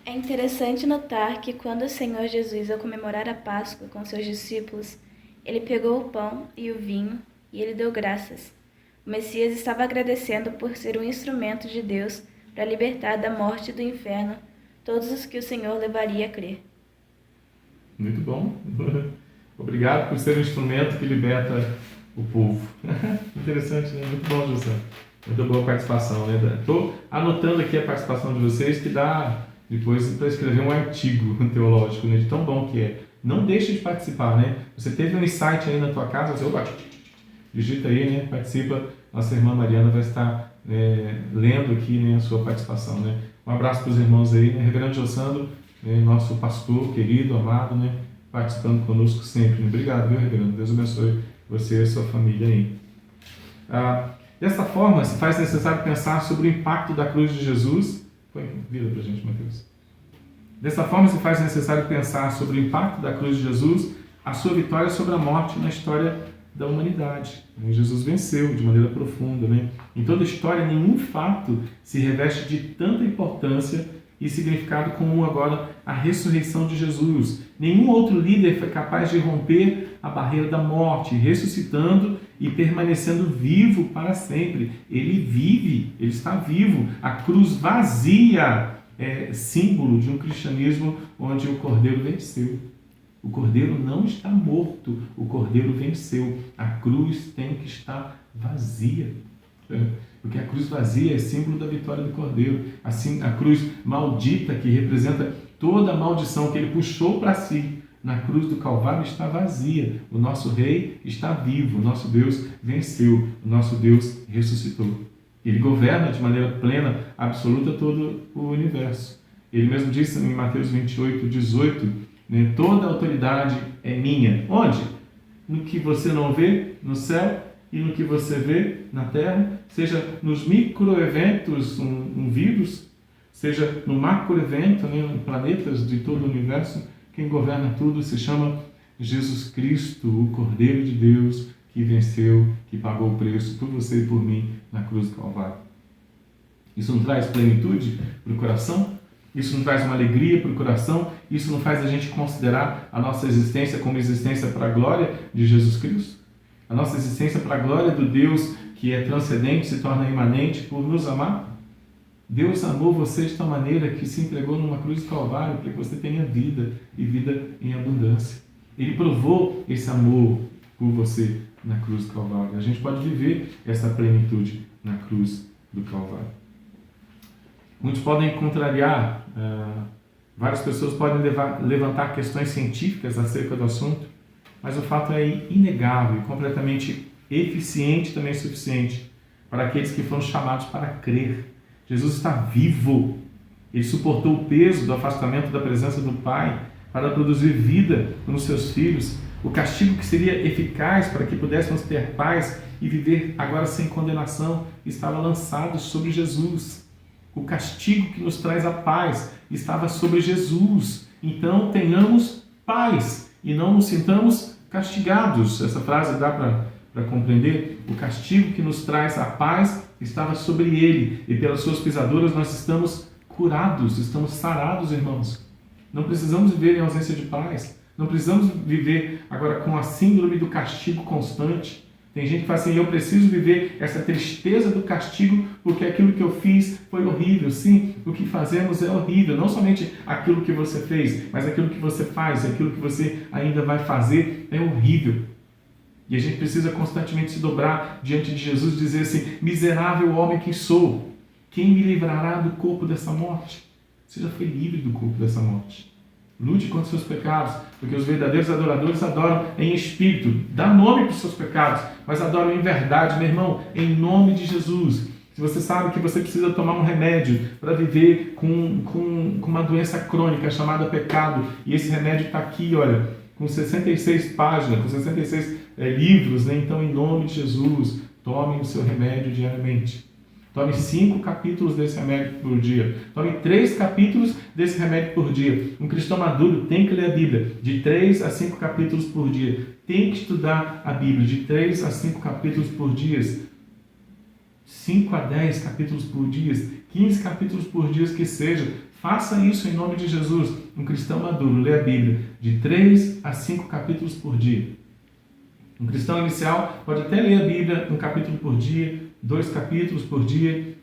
É interessante notar que quando o Senhor Jesus, ao comemorar a Páscoa com seus discípulos, ele pegou o pão e o vinho e ele deu graças. O Messias estava agradecendo por ser um instrumento de Deus para libertar da morte e do inferno todos os que o Senhor levaria a crer.
Muito bom. Obrigado por ser um instrumento que liberta o povo. Interessante, né? Muito bom, José. Muito boa participação, né? Estou anotando aqui a participação de vocês, que dá depois para escrever um artigo teológico, né? De tão bom que é. Não deixe de participar, né? Você teve um insight aí na tua casa, você digita aí, né? Participa. Nossa irmã Mariana vai estar lendo aqui, né, a sua participação, né? Um abraço para os irmãos aí, né? Reverendo Jossandro, nosso pastor querido, amado, né? Participando conosco sempre. Né? Obrigado, viu, Reverendo? Deus abençoe você e a sua família aí. Dessa forma, se faz necessário pensar sobre o impacto da cruz de Jesus. Vira para a gente, Mateus. Dessa forma, se faz necessário pensar sobre o impacto da cruz de Jesus, a sua vitória sobre a morte na história da humanidade. Jesus venceu de maneira profunda, né? Em toda a história, nenhum fato se reveste de tanta importância e significado como agora a ressurreição de Jesus. Nenhum outro líder foi capaz de romper a barreira da morte, ressuscitando e permanecendo vivo para sempre. Ele vive, ele está vivo. A cruz vazia é símbolo de um cristianismo onde o Cordeiro venceu. O Cordeiro não está morto, o Cordeiro venceu. A cruz tem que estar vazia. Porque a cruz vazia é símbolo da vitória do Cordeiro. Assim, a cruz maldita, que representa toda a maldição que ele puxou para si, na cruz do Calvário está vazia. O nosso Rei está vivo, o nosso Deus venceu, o nosso Deus ressuscitou. Ele governa de maneira plena, absoluta, todo o universo. Ele mesmo disse em Mateus 28, 18, né, toda a autoridade é minha. Onde? No que você não vê no céu e no que você vê na terra, seja nos microeventos, um vírus, seja no macroevento, né, planetas de todo o universo. Quem governa tudo se chama Jesus Cristo, o Cordeiro de Deus, que venceu, que pagou o preço por você e por mim na cruz do Calvário. Isso não traz plenitude para o coração? Isso não traz uma alegria para o coração? Isso não faz a gente considerar a nossa existência como existência para a glória de Jesus Cristo? A nossa existência para a glória do Deus que é transcendente, se torna imanente por nos amar? Deus amou você de tal maneira que se entregou numa cruz do Calvário para que você tenha vida e vida em abundância. Ele provou esse amor por você na cruz do Calvário. A gente pode viver essa plenitude na cruz do Calvário. Muitos podem contrariar, várias pessoas podem levantar questões científicas acerca do assunto, mas o fato é inegável e completamente eficiente, também suficiente para aqueles que foram chamados para crer. Jesus está vivo. Ele suportou o peso do afastamento da presença do Pai para produzir vida nos seus filhos. O castigo que seria eficaz para que pudéssemos ter paz e viver agora sem condenação estava lançado sobre Jesus. O castigo que nos traz a paz estava sobre Jesus. Então tenhamos paz e não nos sintamos castigados. Essa frase dá para compreender? O castigo que nos traz a paz estava sobre ele, e pelas suas pisaduras nós estamos curados, estamos sarados, irmãos. Não precisamos viver em ausência de paz, não precisamos viver agora com a síndrome do castigo constante. Tem gente que fala assim, eu preciso viver essa tristeza do castigo porque aquilo que eu fiz foi horrível. Sim, o que fazemos é horrível, não somente aquilo que você fez, mas aquilo que você faz, aquilo que você ainda vai fazer é horrível. E a gente precisa constantemente se dobrar diante de Jesus e dizer assim, miserável homem que sou, quem me livrará do corpo dessa morte? Você já foi livre do corpo dessa morte. Lute contra os seus pecados, porque os verdadeiros adoradores adoram em espírito. Dá nome para os seus pecados, mas adoram em verdade, meu irmão, em nome de Jesus. Se você sabe que você precisa tomar um remédio para viver com uma doença crônica chamada pecado, e esse remédio está aqui, olha, com 66 páginas, com 66 livros, né? Então, em nome de Jesus, tome o seu remédio diariamente. Tome 5 capítulos desse remédio por dia. Tome 3 capítulos desse remédio por dia. Um cristão maduro tem que ler a Bíblia de 3 a 5 capítulos por dia. Tem que estudar a Bíblia de 3 a 5 capítulos por dia. 5 a 10 capítulos por dia. 15 capítulos por dia que seja. Faça isso em nome de Jesus. Um cristão maduro lê a Bíblia de 3 a 5 capítulos por dia. Um cristão inicial pode até ler a Bíblia um capítulo por dia, 2 capítulos por dia.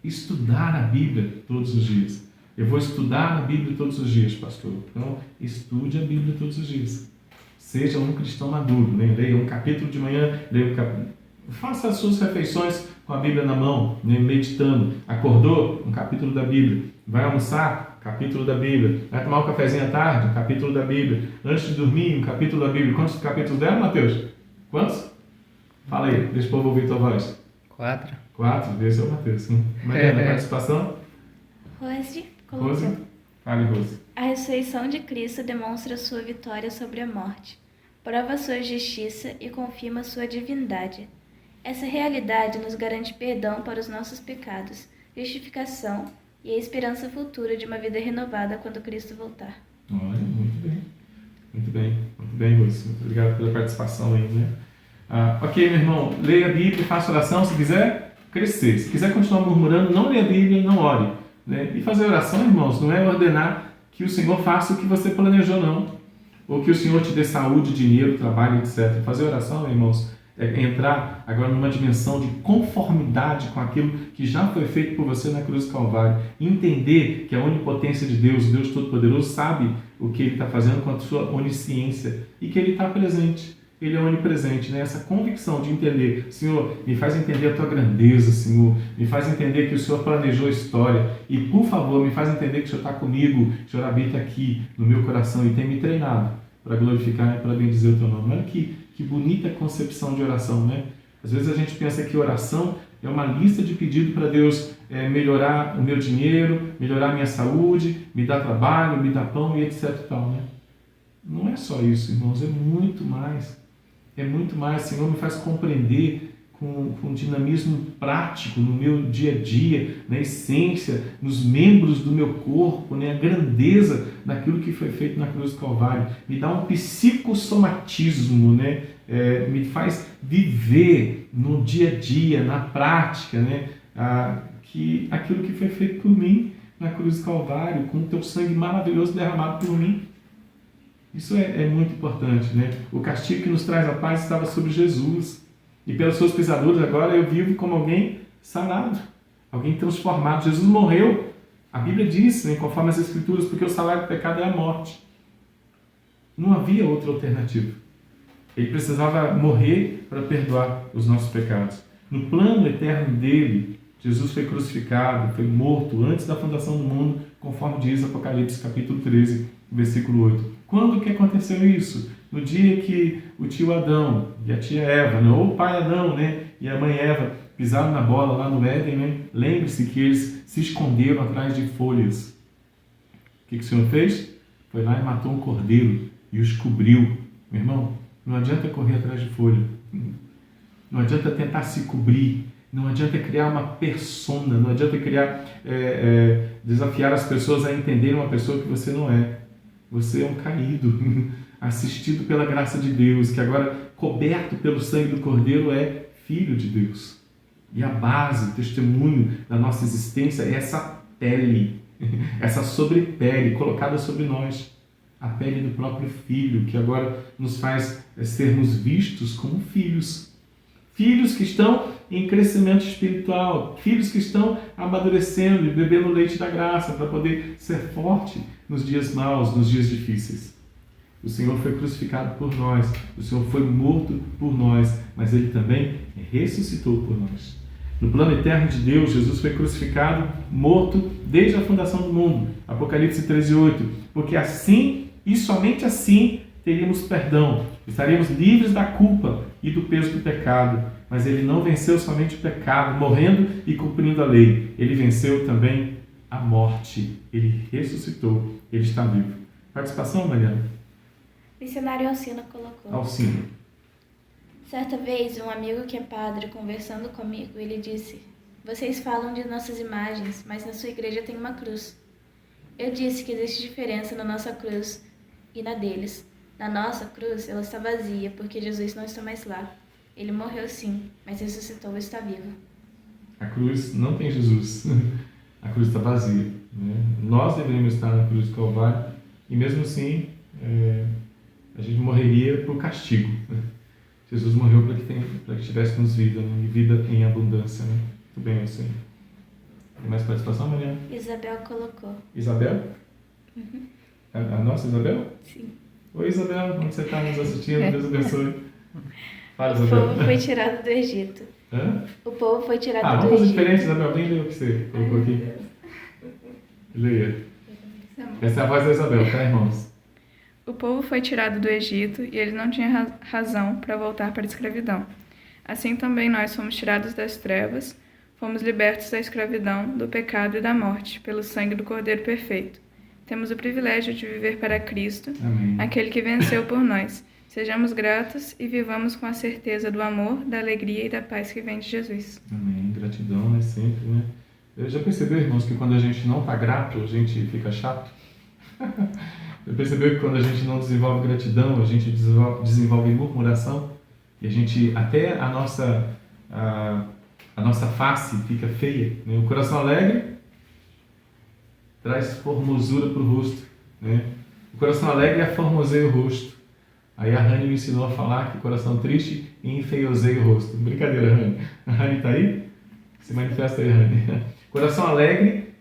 Estudar a Bíblia todos os dias. Eu vou estudar a Bíblia todos os dias, pastor. Então, estude a Bíblia todos os dias. Seja um cristão maduro, né? Leia um capítulo de manhã, leia um capítulo. Faça as suas refeições com a Bíblia na mão, né? Meditando. Acordou? Um capítulo da Bíblia. Vai almoçar? Capítulo da Bíblia. Vai tomar um cafezinho à tarde? Um capítulo da Bíblia. Antes de dormir? Um capítulo da Bíblia. Quantos capítulos deram, Mateus? Quantos? Fala aí, deixa o povo ouvir tua voz.
4.
4? Esse é o Mateus. Mariana, participação?
Rose colocou.
Rose? Fale, Rose.
A ressurreição de Cristo demonstra sua vitória sobre a morte, prova sua justiça e confirma sua divindade. Essa realidade nos garante perdão para os nossos pecados, justificação e a esperança futura de uma vida renovada quando Cristo voltar.
Olha, muito bem. Muito bem. Muito bem, Rose. Muito obrigado pela participação aí, né? Ok, meu irmão, leia a Bíblia, faça oração se quiser crescer. Se quiser continuar murmurando, não leia a Bíblia, não ore. Né? E fazer oração, irmãos, não é ordenar que o Senhor faça o que você planejou, não. Ou que o Senhor te dê saúde, dinheiro, trabalho, etc. Fazer oração, irmãos, é entrar agora numa dimensão de conformidade com aquilo que já foi feito por você na cruz do Calvário. Entender que a onipotência de Deus, Deus Todo-Poderoso, sabe o que Ele está fazendo com a sua onisciência e que Ele está presente. Ele é onipresente, né? Essa convicção de entender, Senhor, me faz entender a Tua grandeza, Senhor, me faz entender que o Senhor planejou a história e, por favor, me faz entender que o Senhor está comigo, o Senhor habita aqui no meu coração e tem me treinado para glorificar e para bendizer o Teu nome. Olha que bonita concepção de oração, né? Às vezes a gente pensa que oração é uma lista de pedidos para Deus melhorar o meu dinheiro, melhorar a minha saúde, me dar trabalho, me dar pão e etc e tal, né? Não é só isso, irmãos, é muito mais. É muito mais. Senhor, me faz compreender com dinamismo prático no meu dia a dia, na essência, nos membros do meu corpo, né? A grandeza daquilo que foi feito na cruz do Calvário. Me dá um psicossomatismo, né? Me faz viver no dia a dia, na prática, né? Que aquilo que foi feito por mim na cruz do Calvário, com o teu sangue maravilhoso derramado por mim. Isso é muito importante, né? O castigo que nos traz a paz estava sobre Jesus. E pelos seus pisaduras agora eu vivo como alguém sarado, alguém transformado. Jesus morreu, a Bíblia diz, né, conforme as Escrituras, porque o salário do pecado é a morte. Não havia outra alternativa. Ele precisava morrer para perdoar os nossos pecados. No plano eterno dele, Jesus foi crucificado, foi morto antes da fundação do mundo, conforme diz Apocalipse capítulo 13, versículo 8. Quando que aconteceu isso? No dia que o tio Adão e a tia Eva, né, ou o pai Adão, né, e a mãe Eva pisaram na bola lá no Éden, né? Lembre-se que eles se esconderam atrás de folhas. O que o Senhor fez? Foi lá e matou um cordeiro e os cobriu. Meu irmão, não adianta correr atrás de folha. Não adianta tentar se cobrir. Não adianta criar uma persona. Não adianta criar, desafiar as pessoas a entenderem uma pessoa que você não é. Você é um caído, assistido pela graça de Deus, que agora, coberto pelo sangue do Cordeiro, é filho de Deus. E a base, o testemunho da nossa existência é essa pele, essa sobrepele colocada sobre nós. A pele do próprio Filho, que agora nos faz sermos vistos como filhos. Filhos que estão em crescimento espiritual, filhos que estão amadurecendo e bebendo leite da graça para poder ser forte nos dias maus, nos dias difíceis. O Senhor foi crucificado por nós, o Senhor foi morto por nós, mas Ele também ressuscitou por nós. No plano eterno de Deus, Jesus foi crucificado, morto desde a fundação do mundo. Apocalipse 13:8. Porque assim, e somente assim, teríamos perdão, estaríamos livres da culpa e do peso do pecado. Mas Ele não venceu somente o pecado, morrendo e cumprindo a lei. Ele venceu também a morte. Ele ressuscitou. Ele está vivo. Participação, Mariana?
Missionário Alcino colocou.
Alcino.
Certa vez, um amigo que é padre, conversando comigo, ele disse: Vocês falam de nossas imagens, mas na sua igreja tem uma cruz. Eu disse que existe diferença na nossa cruz e na deles. Na nossa cruz, ela está vazia, porque Jesus não está mais lá. Ele morreu sim, mas ressuscitou e está vivo.
A cruz não tem Jesus. A cruz está vazia, né? Nós deveríamos estar na cruz do Calvário e mesmo assim a gente morreria por castigo, né? Jesus morreu para que tivéssemos vida, né? E vida em abundância, né? Muito bem, assim. Tem mais participação, Mariana?
Isabel colocou.
Isabel?
Uhum.
A nossa Isabel?
Sim.
Oi, Isabel, onde você está nos assistindo? Deus abençoe. Fala,
O
Isabel.
povo foi tirado do Egito.
Hã?
O povo foi tirado do
Vamos fazer
Egito.
diferente, Isabel. Vem ler o que você colocou aqui. Leia. Essa é a voz da Isabel, tá, irmãos?
O povo foi tirado do Egito e eles não tinham razão para voltar para a escravidão. Assim também nós fomos tirados das trevas, fomos libertos da escravidão, do pecado e da morte, pelo sangue do Cordeiro perfeito. Temos o privilégio de viver para Cristo,
Amém.
aquele que venceu por nós. Sejamos gratos e vivamos com a certeza do amor, da alegria e da paz que vem de Jesus.
Amém. Gratidão, né? Sempre, né? Já percebeu, irmãos, que quando a gente não está grato, a gente fica chato? Já percebeu que quando a gente não desenvolve gratidão, a gente desenvolve murmuração? E a gente, até a nossa face fica feia, né? O coração alegre traz formosura para o rosto, né? O coração alegre aformoseia o rosto. Aí a Rani me ensinou a falar que o coração triste enfeioseia o rosto. Brincadeira, Rani. A Rani está aí? Se manifesta aí, Rani. Coração alegre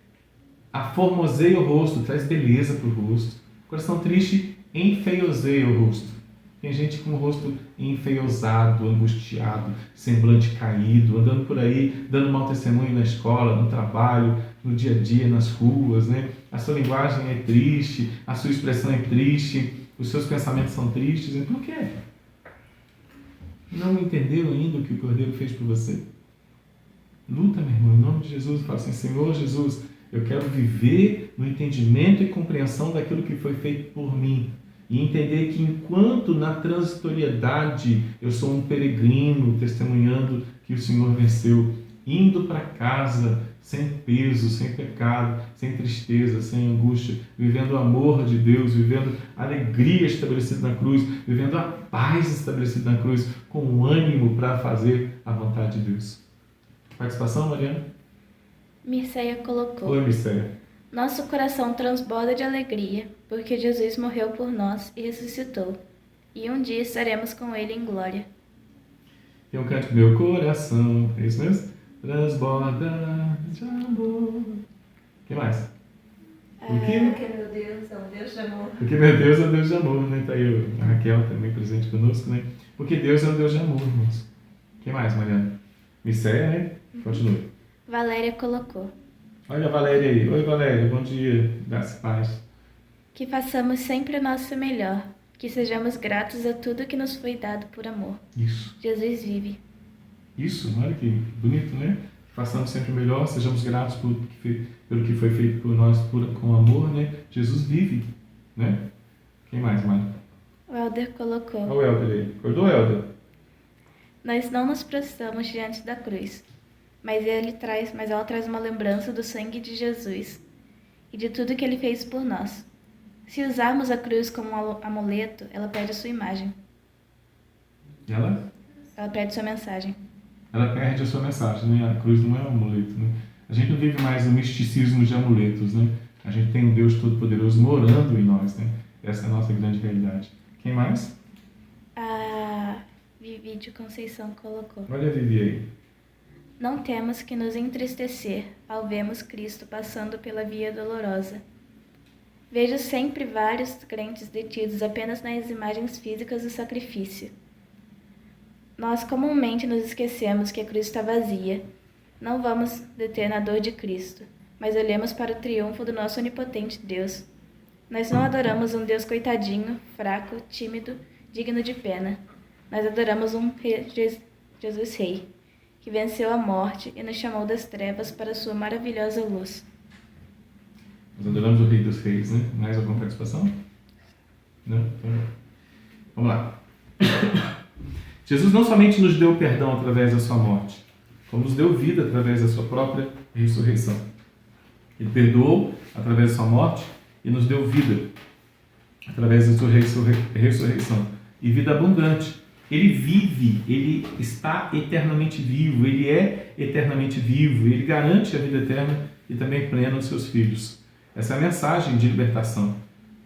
aformoseia o rosto, traz beleza para o rosto. Coração triste enfeioseia o rosto. Tem gente com o rosto enfeiosado, angustiado, semblante caído, andando por aí, dando mau testemunho na escola, no trabalho, no dia a dia, nas ruas, né? A sua linguagem é triste, a sua expressão é triste, os seus pensamentos são tristes. E por quê? Não entendeu ainda o que o Cordeiro fez por você? Luta, meu irmão, em nome de Jesus. Fala assim: Senhor Jesus, eu quero viver no entendimento e compreensão daquilo que foi feito por mim. E entender que enquanto na transitoriedade eu sou um peregrino testemunhando que o Senhor venceu, indo para casa sem peso, sem pecado, sem tristeza, sem angústia, vivendo o amor de Deus, vivendo a alegria estabelecida na cruz, vivendo a paz estabelecida na cruz, com ânimo para fazer a vontade de Deus. Participação, Mariana?
Mirceia colocou.
Oi, Mirceia.
Nosso coração transborda de alegria, porque Jesus morreu por nós e ressuscitou. E um dia estaremos com Ele em glória.
Tem um canto: meu coração, é isso mesmo? Transborda de amor. O que mais?
Porque meu Deus é um Deus de amor.
Porque meu Deus é um Deus de amor, né? Tá aí a Raquel também presente conosco, né? Porque Deus é um Deus de amor, irmãos. O que mais, Mariana? Mirceia, né? Continue.
Valéria colocou.
Olha a Valéria aí. Oi, Valéria. Bom dia. Graça e paz.
Que façamos sempre o nosso melhor, que sejamos gratos a tudo que nos foi dado por amor.
Isso.
Jesus vive.
Isso, olha que bonito, né? Façamos sempre o melhor, sejamos gratos pelo que foi feito por nós com amor, né? Jesus vive, né? Quem mais, Mari?
O Helder colocou.
Olha o Helder aí. Acordou, Helder?
Nós não nos prostramos diante da cruz, mas ela traz uma lembrança do sangue de Jesus e de tudo que Ele fez por nós. Se usarmos a cruz como um amuleto, ela perde a sua imagem.
E ela?
Ela perde sua mensagem.
Ela perde a sua mensagem, né? A cruz não é um amuleto, né? A gente não vive mais o misticismo de amuletos, né? A gente tem um Deus Todo-Poderoso morando em nós, né? Essa é a nossa grande realidade. Quem mais?
A Vivi de Conceição colocou.
Olha a Vivi aí.
Não temos que nos entristecer ao vermos Cristo passando pela via dolorosa. Vejo sempre vários crentes detidos apenas nas imagens físicas do sacrifício. Nós comumente nos esquecemos que a cruz está vazia. Não vamos deter na dor de Cristo, mas olhemos para o triunfo do nosso onipotente Deus. Nós não adoramos um Deus coitadinho, fraco, tímido, digno de pena. Nós adoramos um Jesus Rei, que venceu a morte e nos chamou das trevas para a sua maravilhosa luz.
Nós adoramos o Rei dos Reis, né? Mais alguma participação? Não? Então, vamos lá. Jesus não somente nos deu perdão através da sua morte, como nos deu vida através da sua própria ressurreição. Ele perdoou através da sua morte e nos deu vida através da sua ressurreição. E vida abundante. Ele vive, ele está eternamente vivo, ele é eternamente vivo, ele garante a vida eterna e também plena aos seus filhos. Essa é a mensagem de libertação,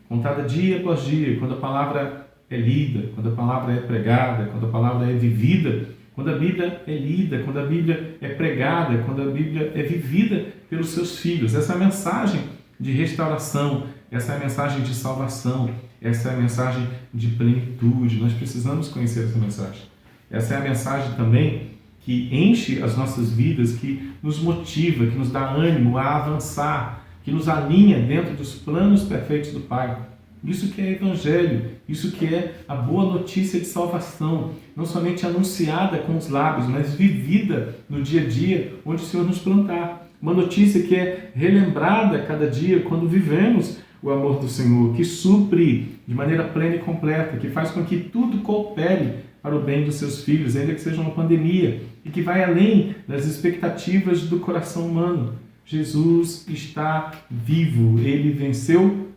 contada dia após dia, quando a palavra é lida, quando a palavra é pregada, quando a palavra é vivida, quando a Bíblia é lida, quando a Bíblia é pregada, quando a Bíblia é vivida pelos seus filhos. Essa é a mensagem de restauração, essa é a mensagem de salvação, essa é a mensagem de plenitude. Nós precisamos conhecer essa mensagem. Essa é a mensagem também que enche as nossas vidas, que nos motiva, que nos dá ânimo a avançar, que nos alinha dentro dos planos perfeitos do Pai. Isso que é Evangelho, isso que é a boa notícia de salvação, não somente anunciada com os lábios, mas vivida no dia a dia, onde o Senhor nos plantar. Uma notícia que é relembrada a cada dia quando vivemos o amor do Senhor, que supre de maneira plena e completa, que faz com que tudo coopere para o bem dos seus filhos, ainda que seja uma pandemia, e que vai além das expectativas do coração humano. Jesus está vivo, ele venceu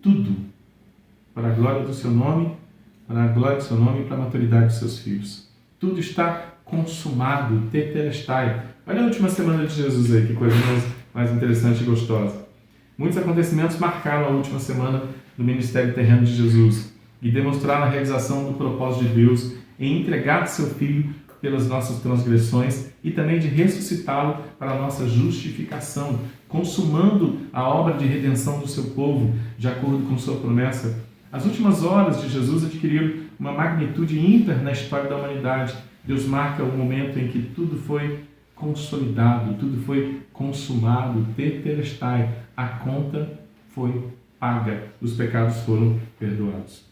tudo para a glória do seu nome, para a glória do seu nome e para a maturidade dos seus filhos. Tudo está consumado, tetelestai. Olha a última semana de Jesus aí, que coisa mais interessante e gostosa. Muitos acontecimentos marcaram a última semana do ministério terreno de Jesus e demonstraram a realização do propósito de Deus em entregar seu Filho pelas nossas transgressões e também de ressuscitá-lo para a nossa justificação, consumando a obra de redenção do seu povo, de acordo com sua promessa. As últimas horas de Jesus adquiriram uma magnitude ímpar na história da humanidade. Deus marca o momento em que tudo foi consolidado, tudo foi consumado, tetelestai, a conta foi paga, os pecados foram perdoados.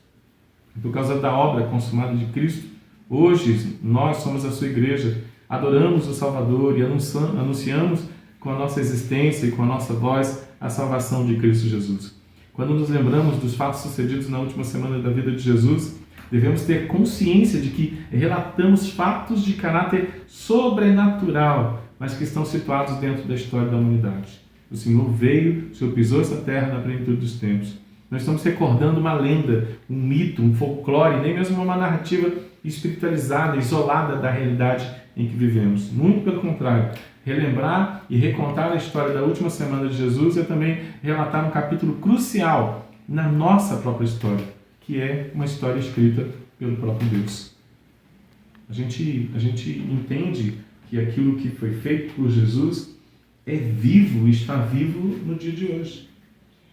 Por causa da obra consumada de Cristo, hoje nós somos a sua igreja, adoramos o Salvador e anunciamos com a nossa existência e com a nossa voz a salvação de Cristo Jesus. Quando nos lembramos dos fatos sucedidos na última semana da vida de Jesus, devemos ter consciência de que relatamos fatos de caráter sobrenatural, mas que estão situados dentro da história da humanidade. O Senhor veio, o Senhor pisou essa terra na plenitude dos tempos. Nós estamos recordando uma lenda, um mito, um folclore, nem mesmo uma narrativa espiritualizada, isolada da realidade em que vivemos. Muito pelo contrário, relembrar e recontar a história da última semana de Jesus é também relatar um capítulo crucial na nossa própria história, que é uma história escrita pelo próprio Deus. A gente entende que aquilo que foi feito por Jesus é vivo e está vivo no dia de hoje.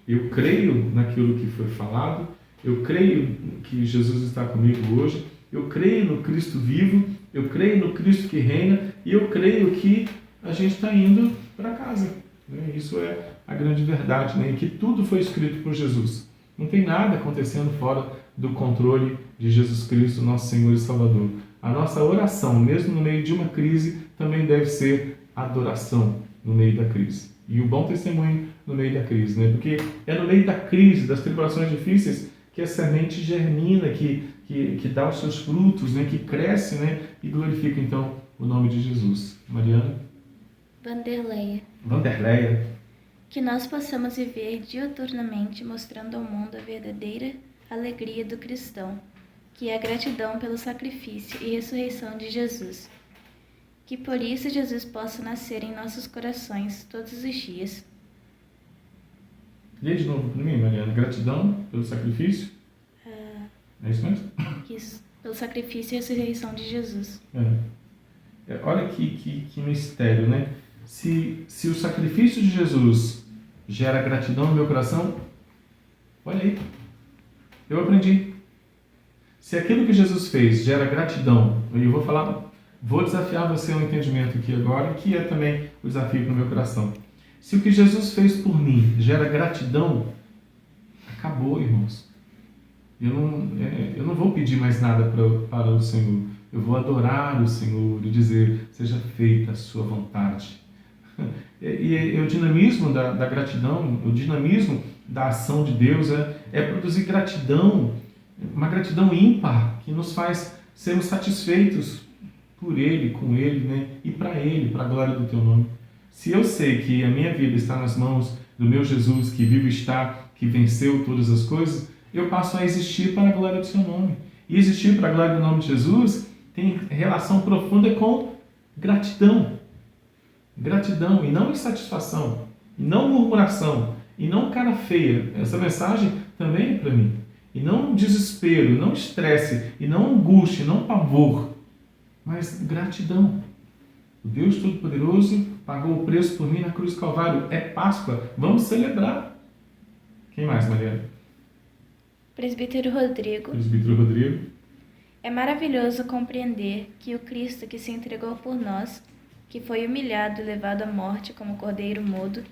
Eu creio naquilo que foi falado, eu creio que Jesus está comigo hoje, eu creio no Cristo vivo, eu creio no Cristo que reina e eu creio que a gente está indo para casa. Isso é a grande verdade, e que tudo foi escrito por Jesus. Não tem nada acontecendo fora do controle de Jesus Cristo, nosso Senhor e Salvador. A nossa oração, mesmo no meio de uma crise, também deve ser adoração no meio da crise. E o bom testemunho no meio da crise, porque é no meio da crise, das tribulações difíceis, que a semente germina, que dá os seus frutos, que cresce, e glorifica então o nome de Jesus. Mariana? Vanderleia.
Que nós possamos viver diuturnamente mostrando ao mundo a verdadeira alegria do cristão, que é a gratidão pelo sacrifício e ressurreição de Jesus. Que por isso Jesus possa nascer em nossos corações todos os dias.
Lê de novo para mim, Mariana. Gratidão pelo sacrifício. É isso mesmo?
Isso, pelo sacrifício e ressurreição de Jesus.
Olha que mistério, Se o sacrifício de Jesus gera gratidão no meu coração, olha aí, eu aprendi. Se aquilo que Jesus fez gera gratidão, e eu vou desafiar você ao entendimento aqui agora, que é também o desafio para o meu coração. Se o que Jesus fez por mim gera gratidão, acabou, irmãos. Eu não vou pedir mais nada para o Senhor. Eu vou adorar o Senhor e dizer, seja feita a sua vontade. E o dinamismo da gratidão, o dinamismo da ação de Deus é produzir gratidão, uma gratidão ímpar, que nos faz sermos satisfeitos por Ele, com Ele, né? E para Ele, para a glória do Teu nome. Se eu sei que a minha vida está nas mãos do meu Jesus, que vivo está, que venceu todas as coisas, eu passo a existir para a glória do Seu nome. E existir para a glória do nome de Jesus tem relação profunda com gratidão. Gratidão e não insatisfação, e não murmuração, e não cara feia. Essa mensagem também é para mim. E não desespero, não estresse, e não angústia, não pavor, mas gratidão. O Deus Todo-Poderoso pagou o preço por mim na cruz do Calvário. É Páscoa, vamos celebrar. Quem mais, Mariana?
Presbítero Rodrigo.
Presbítero Rodrigo.
É maravilhoso compreender que o Cristo que se entregou por nós, que foi humilhado e levado à morte como cordeiro mudo,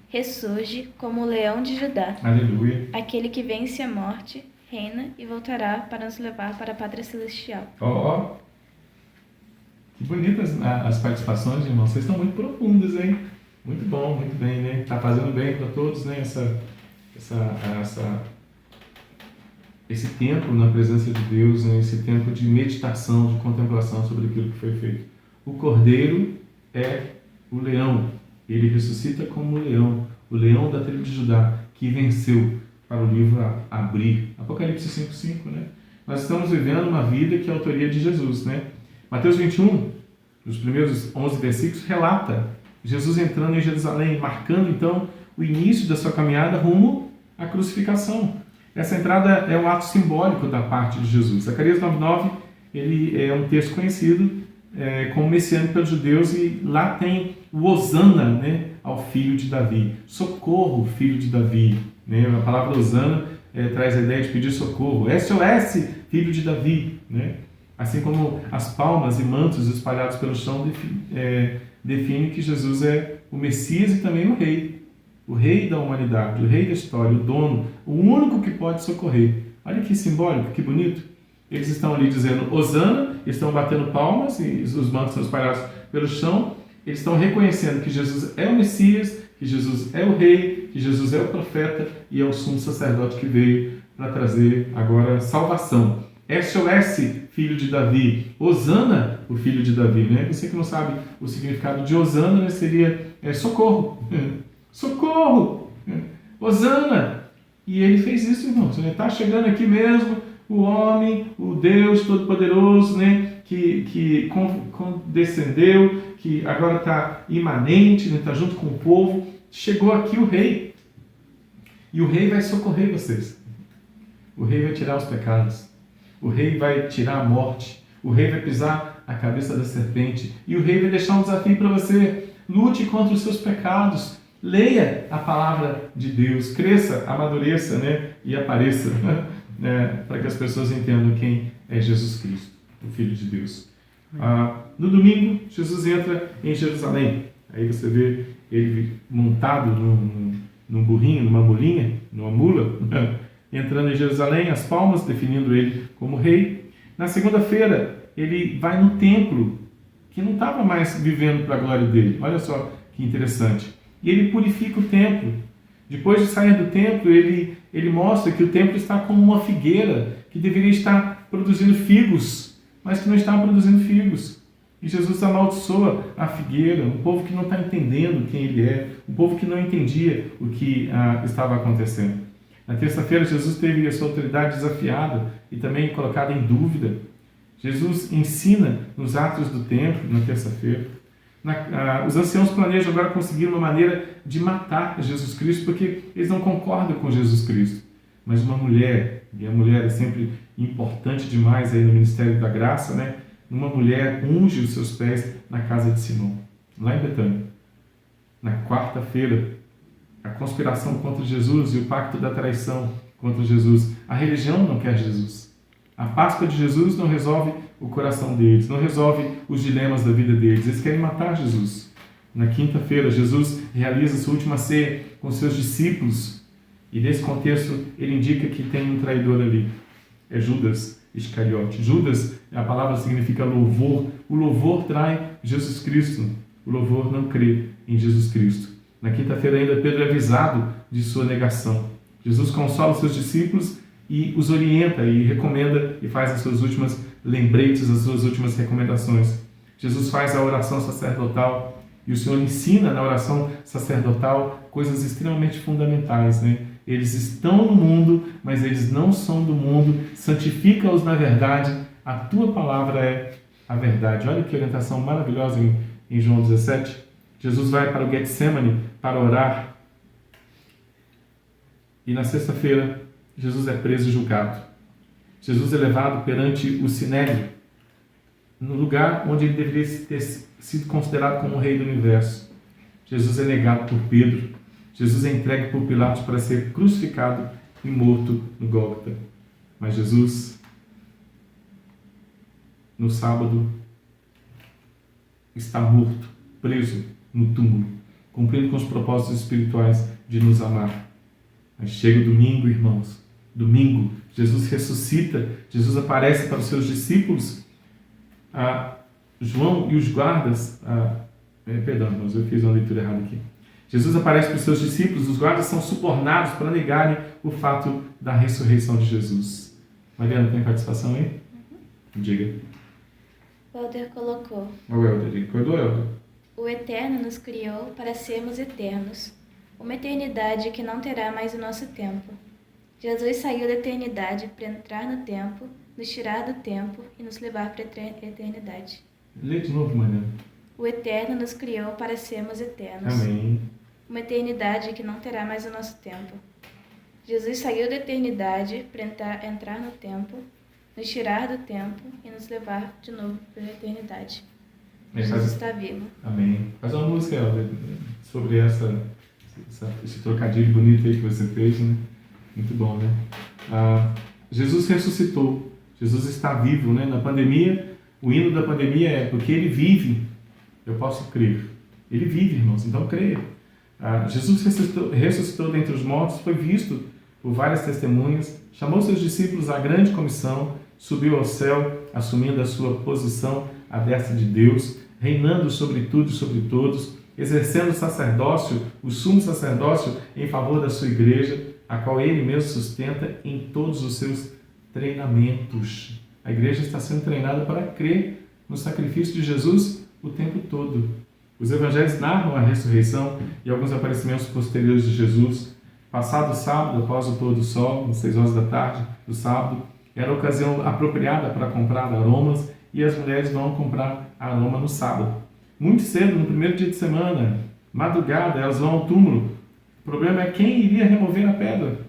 ressurge como o leão de Judá.
Aleluia.
Aquele que vence a morte, reina e voltará para nos levar para a pátria celestial.
Ó, que bonitas as participações, irmãos. Vocês estão muito profundas, hein? Muito bom, muito bem, né? Está fazendo bem para todos, né? Esse tempo na presença de Deus, né? Esse tempo de meditação, de contemplação sobre aquilo que foi feito. O Cordeiro é o leão. Ele ressuscita como o leão da tribo de Judá, que venceu, para o livro abrir. Apocalipse 5:5, né? Nós estamos vivendo uma vida que é a autoria de Jesus, né? Mateus 21, nos primeiros 11 versículos, relata Jesus entrando em Jerusalém, marcando então o início da sua caminhada rumo à crucificação. Essa entrada é um ato simbólico da parte de Jesus. Zacarias 9:9, ele é um texto conhecido como messiânico pelos judeus, e lá tem o Hosana, né, ao filho de Davi. Socorro, filho de Davi. Né? A palavra Hosana traz a ideia de pedir socorro. SOS, filho de Davi. Né? Assim como as palmas e mantos espalhados pelo chão definem que Jesus é o Messias e também o rei da humanidade, o rei da história, o dono, o único que pode socorrer. Olha que simbólico, que bonito. Eles estão ali dizendo Hosana, estão batendo palmas e os mantos são espalhados pelo chão. Eles estão reconhecendo que Jesus é o Messias, que Jesus é o rei, que Jesus é o profeta e é o sumo sacerdote que veio para trazer agora salvação. SOS, filho de Davi. Hosana, o filho de Davi. Né? Você que não sabe o significado de Hosana, né, seria socorro. Socorro! Hosana! E ele fez isso, irmãos. Ele está chegando aqui mesmo, o homem, o Deus Todo-Poderoso, né, que condescendeu, que agora está imanente, está junto com o povo. Chegou aqui o rei. E o rei vai socorrer vocês. O rei vai tirar os pecados. O rei vai tirar a morte. O rei vai pisar a cabeça da serpente. E o rei vai deixar um desafio para você. Lute contra os seus pecados. Leia a palavra de Deus. Cresça, amadureça, né, e apareça. Para que as pessoas entendam quem é Jesus Cristo, o Filho de Deus. No domingo, Jesus entra em Jerusalém. Aí você vê ele montado num burrinho, numa mulinha, numa mula, entrando em Jerusalém, as palmas definindo ele como rei. Na segunda-feira, ele vai no templo, que não estava mais vivendo para a glória dele. Olha só que interessante. E ele purifica o templo. Depois de sair do templo, ele mostra que o templo está como uma figueira que deveria estar produzindo figos, mas que não está produzindo figos. E Jesus amaldiçoa a figueira, um povo que não está entendendo quem ele é, um povo que não entendia o que estava acontecendo. Na terça-feira, Jesus teve a sua autoridade desafiada e também colocada em dúvida. Jesus ensina nos atos do templo, na terça-feira. Os anciãos planejam agora conseguir uma maneira de matar Jesus Cristo, porque eles não concordam com Jesus Cristo. Mas uma mulher, e a mulher é sempre importante demais aí no ministério da graça, né? Uma mulher unge os seus pés na casa de Simão, lá em Betânia. Na quarta-feira, a conspiração contra Jesus e o pacto da traição contra Jesus. A religião não quer Jesus. A Páscoa de Jesus não resolve o coração deles, não resolve os dilemas da vida deles. Eles querem matar Jesus. Na quinta-feira, Jesus realiza sua última ceia com seus discípulos. E nesse contexto, ele indica que tem um traidor ali. É Judas Iscariote. Judas, a palavra significa louvor. O louvor trai Jesus Cristo. O louvor não crê em Jesus Cristo. Na quinta-feira ainda, Pedro é avisado de sua negação. Jesus consola seus discípulos e os orienta e recomenda e faz as suas últimas lembretes, as suas últimas recomendações. Jesus faz a oração sacerdotal e o Senhor ensina na oração sacerdotal coisas extremamente fundamentais, né? Eles estão no mundo, mas eles não são do mundo. Santifica-os na verdade. A tua palavra é a verdade. Olha que orientação maravilhosa em João 17. Jesus vai para o Getsemane para orar. E na sexta-feira, Jesus é preso e julgado. Jesus é levado perante o Sinédrio, no lugar onde ele deveria ter sido considerado como o rei do universo. Jesus é negado por Pedro. Jesus é entregue por Pilatos para ser crucificado e morto no Gólgota. Mas Jesus, no sábado, está morto, preso no túmulo, cumprindo com os propósitos espirituais de nos amar. Mas chega o domingo, irmãos. Domingo, Jesus ressuscita, Jesus aparece para os seus discípulos. João e os guardas... perdão, irmãos, eu fiz uma leitura errada aqui. Jesus aparece para os seus discípulos, os guardas são subornados para negarem o fato da ressurreição de Jesus. Mariana, tem participação aí? Diga.
O Helder colocou:
O Helder, acordou, Helder?
O Eterno nos criou para sermos eternos, uma eternidade que não terá mais o nosso tempo. Jesus saiu da eternidade para entrar no tempo, nos tirar do tempo e nos levar para a eternidade.
Lê de novo, Mariana.
O Eterno nos criou para sermos eternos.
Amém.
Uma eternidade que não terá mais o nosso tempo. Jesus saiu da eternidade para entrar no tempo, nos tirar do tempo e nos levar de novo para a eternidade. Jesus está vivo.
Amém. Faz uma música, Helder, sobre esse trocadilho bonito aí que você fez, né? Muito bom, né? Jesus ressuscitou. Jesus está vivo, né? Na pandemia, o hino da pandemia é porque ele vive. Eu posso crer. Ele vive, irmãos, então creia. Jesus ressuscitou dentre os mortos, foi visto por várias testemunhas, chamou seus discípulos à grande comissão, subiu ao céu, assumindo a sua posição à destra de Deus, reinando sobre tudo e sobre todos, exercendo o sacerdócio, o sumo sacerdócio em favor da sua igreja, a qual ele mesmo sustenta em todos os seus treinamentos. A igreja está sendo treinada para crer no sacrifício de Jesus o tempo todo. Os evangelhos narram a ressurreição e alguns aparecimentos posteriores de Jesus. Passado o sábado, após o pôr do sol, às 6 horas da tarde do sábado, era a ocasião apropriada para comprar aromas e as mulheres vão comprar aroma no sábado. Muito cedo, no primeiro dia de semana, madrugada, elas vão ao túmulo. O problema é quem iria remover a pedra.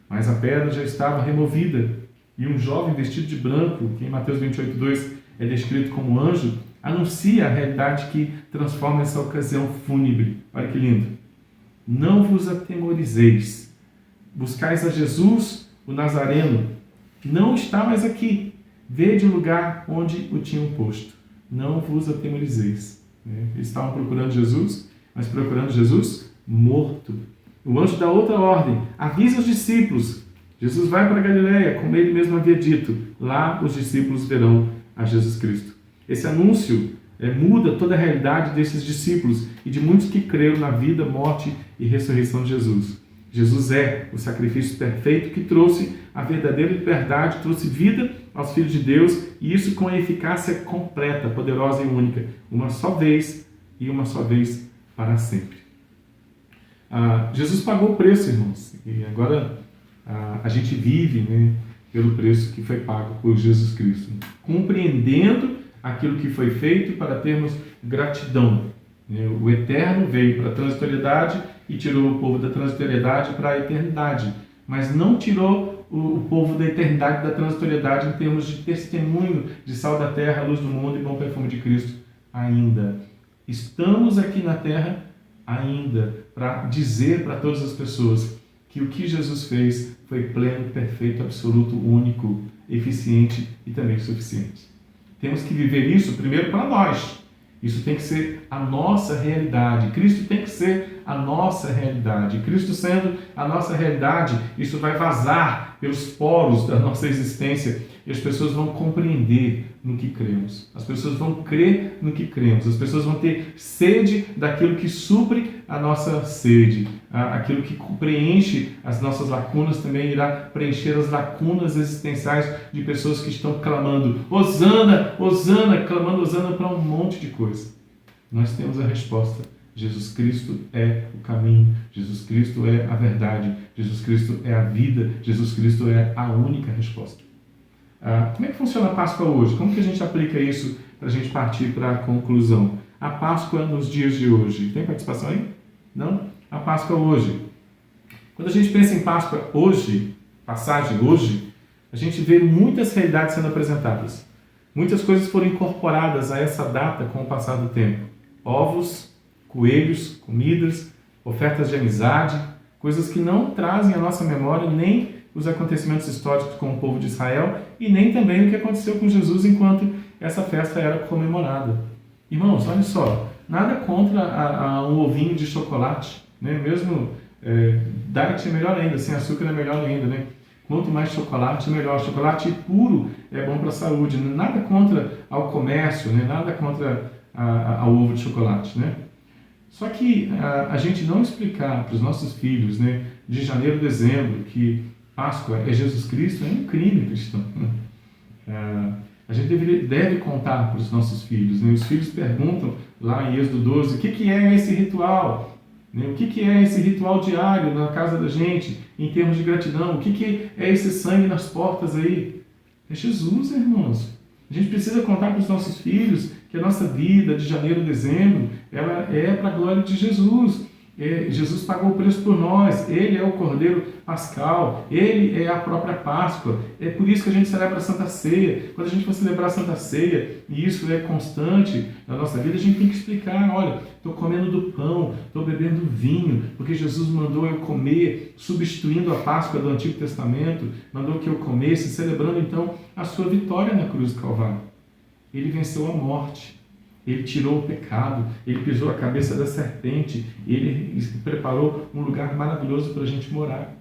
Mas a pedra já estava removida. E um jovem vestido de branco, que em Mateus 28:2 é descrito como anjo, anuncia a realidade que transforma essa ocasião fúnebre. Olha que lindo. Não vos atemorizeis. Buscais a Jesus, o Nazareno. Não está mais aqui. Vede o lugar onde o tinham posto. Não vos atemorizeis. Eles estavam procurando Jesus, mas procurando Jesus morto. O anjo da outra ordem avisa os discípulos. Jesus vai para Galileia, como ele mesmo havia dito. Lá os discípulos verão a Jesus Cristo. Esse anúncio muda toda a realidade desses discípulos e de muitos que creram na vida, morte e ressurreição de Jesus. Jesus é o sacrifício perfeito que trouxe a verdadeira liberdade, trouxe vida aos filhos de Deus, e isso com a eficácia completa, poderosa e única, uma só vez e uma só vez para sempre. Jesus pagou o preço, irmãos, e agora a gente vive, né, pelo preço que foi pago por Jesus Cristo, compreendendo aquilo que foi feito para termos gratidão. O Eterno veio para a transitoriedade e tirou o povo da transitoriedade para a eternidade, mas não tirou o povo da eternidade da transitoriedade em termos de testemunho de sal da terra, luz do mundo e bom perfume de Cristo ainda. Estamos aqui na terra ainda para dizer para todas as pessoas que o que Jesus fez foi pleno, perfeito, absoluto, único, eficiente e também suficiente. Temos que viver isso primeiro para nós. Isso tem que ser a nossa realidade. Cristo tem que ser a nossa realidade. Cristo sendo a nossa realidade, isso vai vazar pelos poros da nossa existência e as pessoas vão compreender no que cremos. As pessoas vão crer no que cremos. As pessoas vão ter sede daquilo que supre a nossa sede. Aquilo que preenche as nossas lacunas também irá preencher as lacunas existenciais de pessoas que estão clamando Hosana, Hosana, clamando Hosana para um monte de coisa. Nós temos a resposta. Jesus Cristo é o caminho, Jesus Cristo é a verdade, Jesus Cristo é a vida, Jesus Cristo é a única resposta. Como é que funciona a Páscoa hoje? Como que a gente aplica isso para a gente partir para a conclusão? A Páscoa nos dias de hoje. Tem participação aí? Não? A Páscoa hoje. Quando a gente pensa em Páscoa hoje, passagem hoje, a gente vê muitas realidades sendo apresentadas. Muitas coisas foram incorporadas a essa data com o passar do tempo. Ovos, coelhos, comidas, ofertas de amizade, coisas que não trazem à nossa memória nem os acontecimentos históricos com o povo de Israel e nem também o que aconteceu com Jesus enquanto essa festa era comemorada. Irmãos, olha só, nada contra um ovinho de chocolate, né? Mesmo diet é melhor ainda, sem açúcar é melhor ainda, né? Quanto mais chocolate, melhor. Chocolate puro é bom para a saúde. Nada contra ao comércio, né? Nada contra ao ovo de chocolate, né? Só que a gente não explicar para os nossos filhos, né, de janeiro a dezembro, que Páscoa é Jesus Cristo, é um crime cristão. A gente deve contar para os nossos filhos. Né? Os filhos perguntam lá em Êxodo 12, o que é esse ritual? Né? O que é esse ritual diário na casa da gente, em termos de gratidão? O que é esse sangue nas portas aí? É Jesus, irmãos. A gente precisa contar para os nossos filhos que a nossa vida de janeiro a dezembro, ela é para a glória de Jesus. Jesus pagou o preço por nós, Ele é o Cordeiro Pascal, Ele é a própria Páscoa. É por isso que a gente celebra a Santa Ceia. Quando a gente for celebrar a Santa Ceia, e isso é constante na nossa vida, a gente tem que explicar, olha, estou comendo do pão, estou bebendo vinho, porque Jesus mandou eu comer, substituindo a Páscoa do Antigo Testamento, mandou que eu comesse, celebrando então a sua vitória na cruz do Calvário. Ele venceu a morte. Ele tirou o pecado, ele pisou a cabeça da serpente, ele preparou um lugar maravilhoso para a gente morar.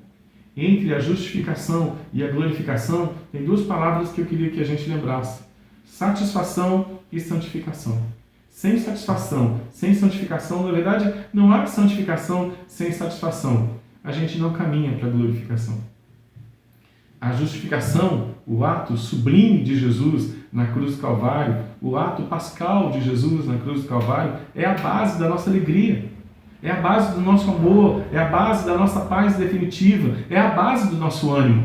Entre a justificação e a glorificação, tem duas palavras que eu queria que a gente lembrasse: satisfação e santificação. Sem satisfação, sem santificação, na verdade, não há santificação sem satisfação. A gente não caminha para a glorificação. A justificação, o ato sublime de Jesus na cruz do Calvário, o ato pascal de Jesus na cruz do Calvário, é a base da nossa alegria, é a base do nosso amor, é a base da nossa paz definitiva, é a base do nosso ânimo,